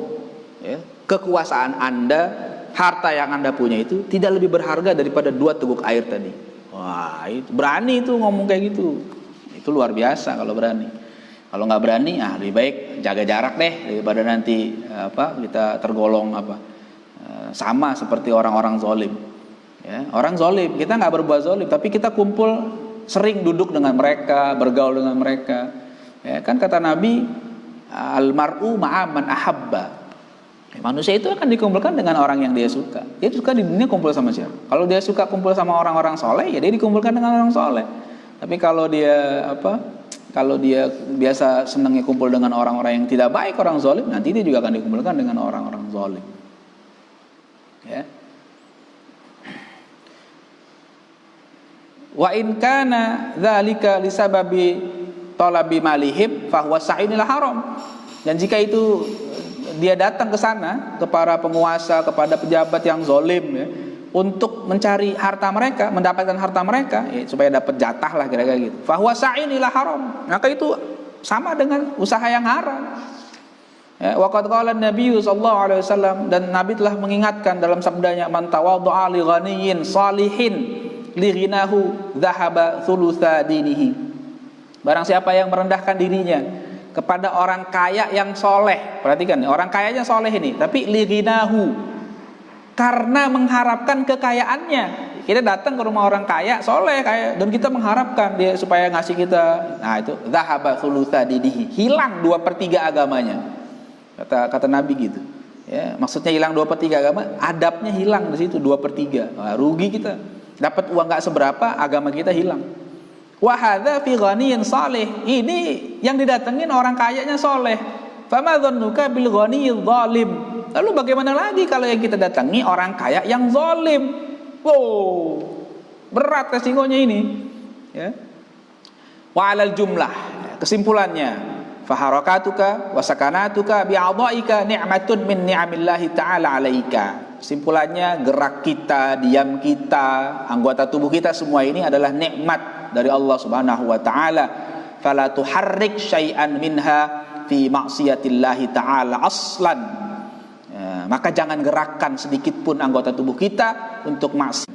ya. Kekuasaan Anda, harta yang Anda punya itu tidak lebih berharga daripada 2 teguk air tadi. Wah, itu berani itu ngomong kayak gitu. Itu luar biasa kalau berani. Kalau nggak berani, lebih baik jaga jarak deh daripada nanti kita tergolong sama seperti orang-orang zalim. Ya, orang zalim, kita nggak berbuat zalim, tapi kita kumpul sering duduk dengan mereka, bergaul dengan mereka. Ya, kan kata Nabi, al-mar'u ma'aman ahabba. Manusia itu akan dikumpulkan dengan orang yang dia suka. Dia suka di dunia kumpul sama siapa? Kalau dia suka kumpul sama orang-orang soleh, ya dia dikumpulkan dengan orang soleh. Tapi kalau dia biasa senangnya kumpul dengan orang-orang yang tidak baik, orang zalim, nanti dia juga akan dikumpulkan dengan orang-orang zalim. Ya. Wa in kana dzalika lisababi talabi malihim fahuwa sa'in ila haram. Dan jika itu dia datang ke sana, ke para penguasa, kepada pejabat yang zalim ya, untuk mencari harta mereka, mendapatkan harta mereka ya, supaya dapat jatah lah kira-kira gitu. Fahuwa sa'in ila haram. Maka itu sama dengan usaha yang haram. Ya, waqad qala Nabi sallallahu alaihi wasallam, dan Nabi telah mengingatkan dalam sabdanya, man tawaddu'a li ghaniyyin salihin li ghinahu dhahaba thulutsa dinihi. Barang siapa yang merendahkan dirinya kepada orang kaya yang soleh, perhatikan orang kayanya soleh ini, tapi li ghinahu, karena mengharapkan kekayaannya. Kita datang ke rumah orang kaya, soleh kaya, dan kita mengharapkan dia supaya ngasih kita. Nah itu dhahaba thulutsa dinihi, hilang 2/3 agamanya. Kata Nabi gitu. Ya, maksudnya hilang 2/3 agama, adabnya hilang di situ 2/3. Nah, rugi kita. Dapat uang enggak seberapa, agama kita hilang. Wa hadza fi ghaniyyin salih. Ini yang didatengin orang kayanya soleh. Fama dhannuka bil ghaniyyi zalim. Lalu bagaimana lagi kalau yang kita datangi orang kaya yang zalim? Wow, berat resikonya ini. Ya. Wa alal jumlah, kesimpulannya, faharakatuka wa sakanatuka bi'adha'ika ni'matun min ni'amillahi ta'ala 'alaika. Kesimpulannya, gerak kita, diam kita, anggota tubuh kita, semua ini adalah nikmat dari Allah Subhanahu wa taala. Fala tuharrik syai'an minha fi ma'siyatillahi ta'ala aslan. Ya, maka jangan gerakkan sedikit pun anggota tubuh kita untuk maksiat.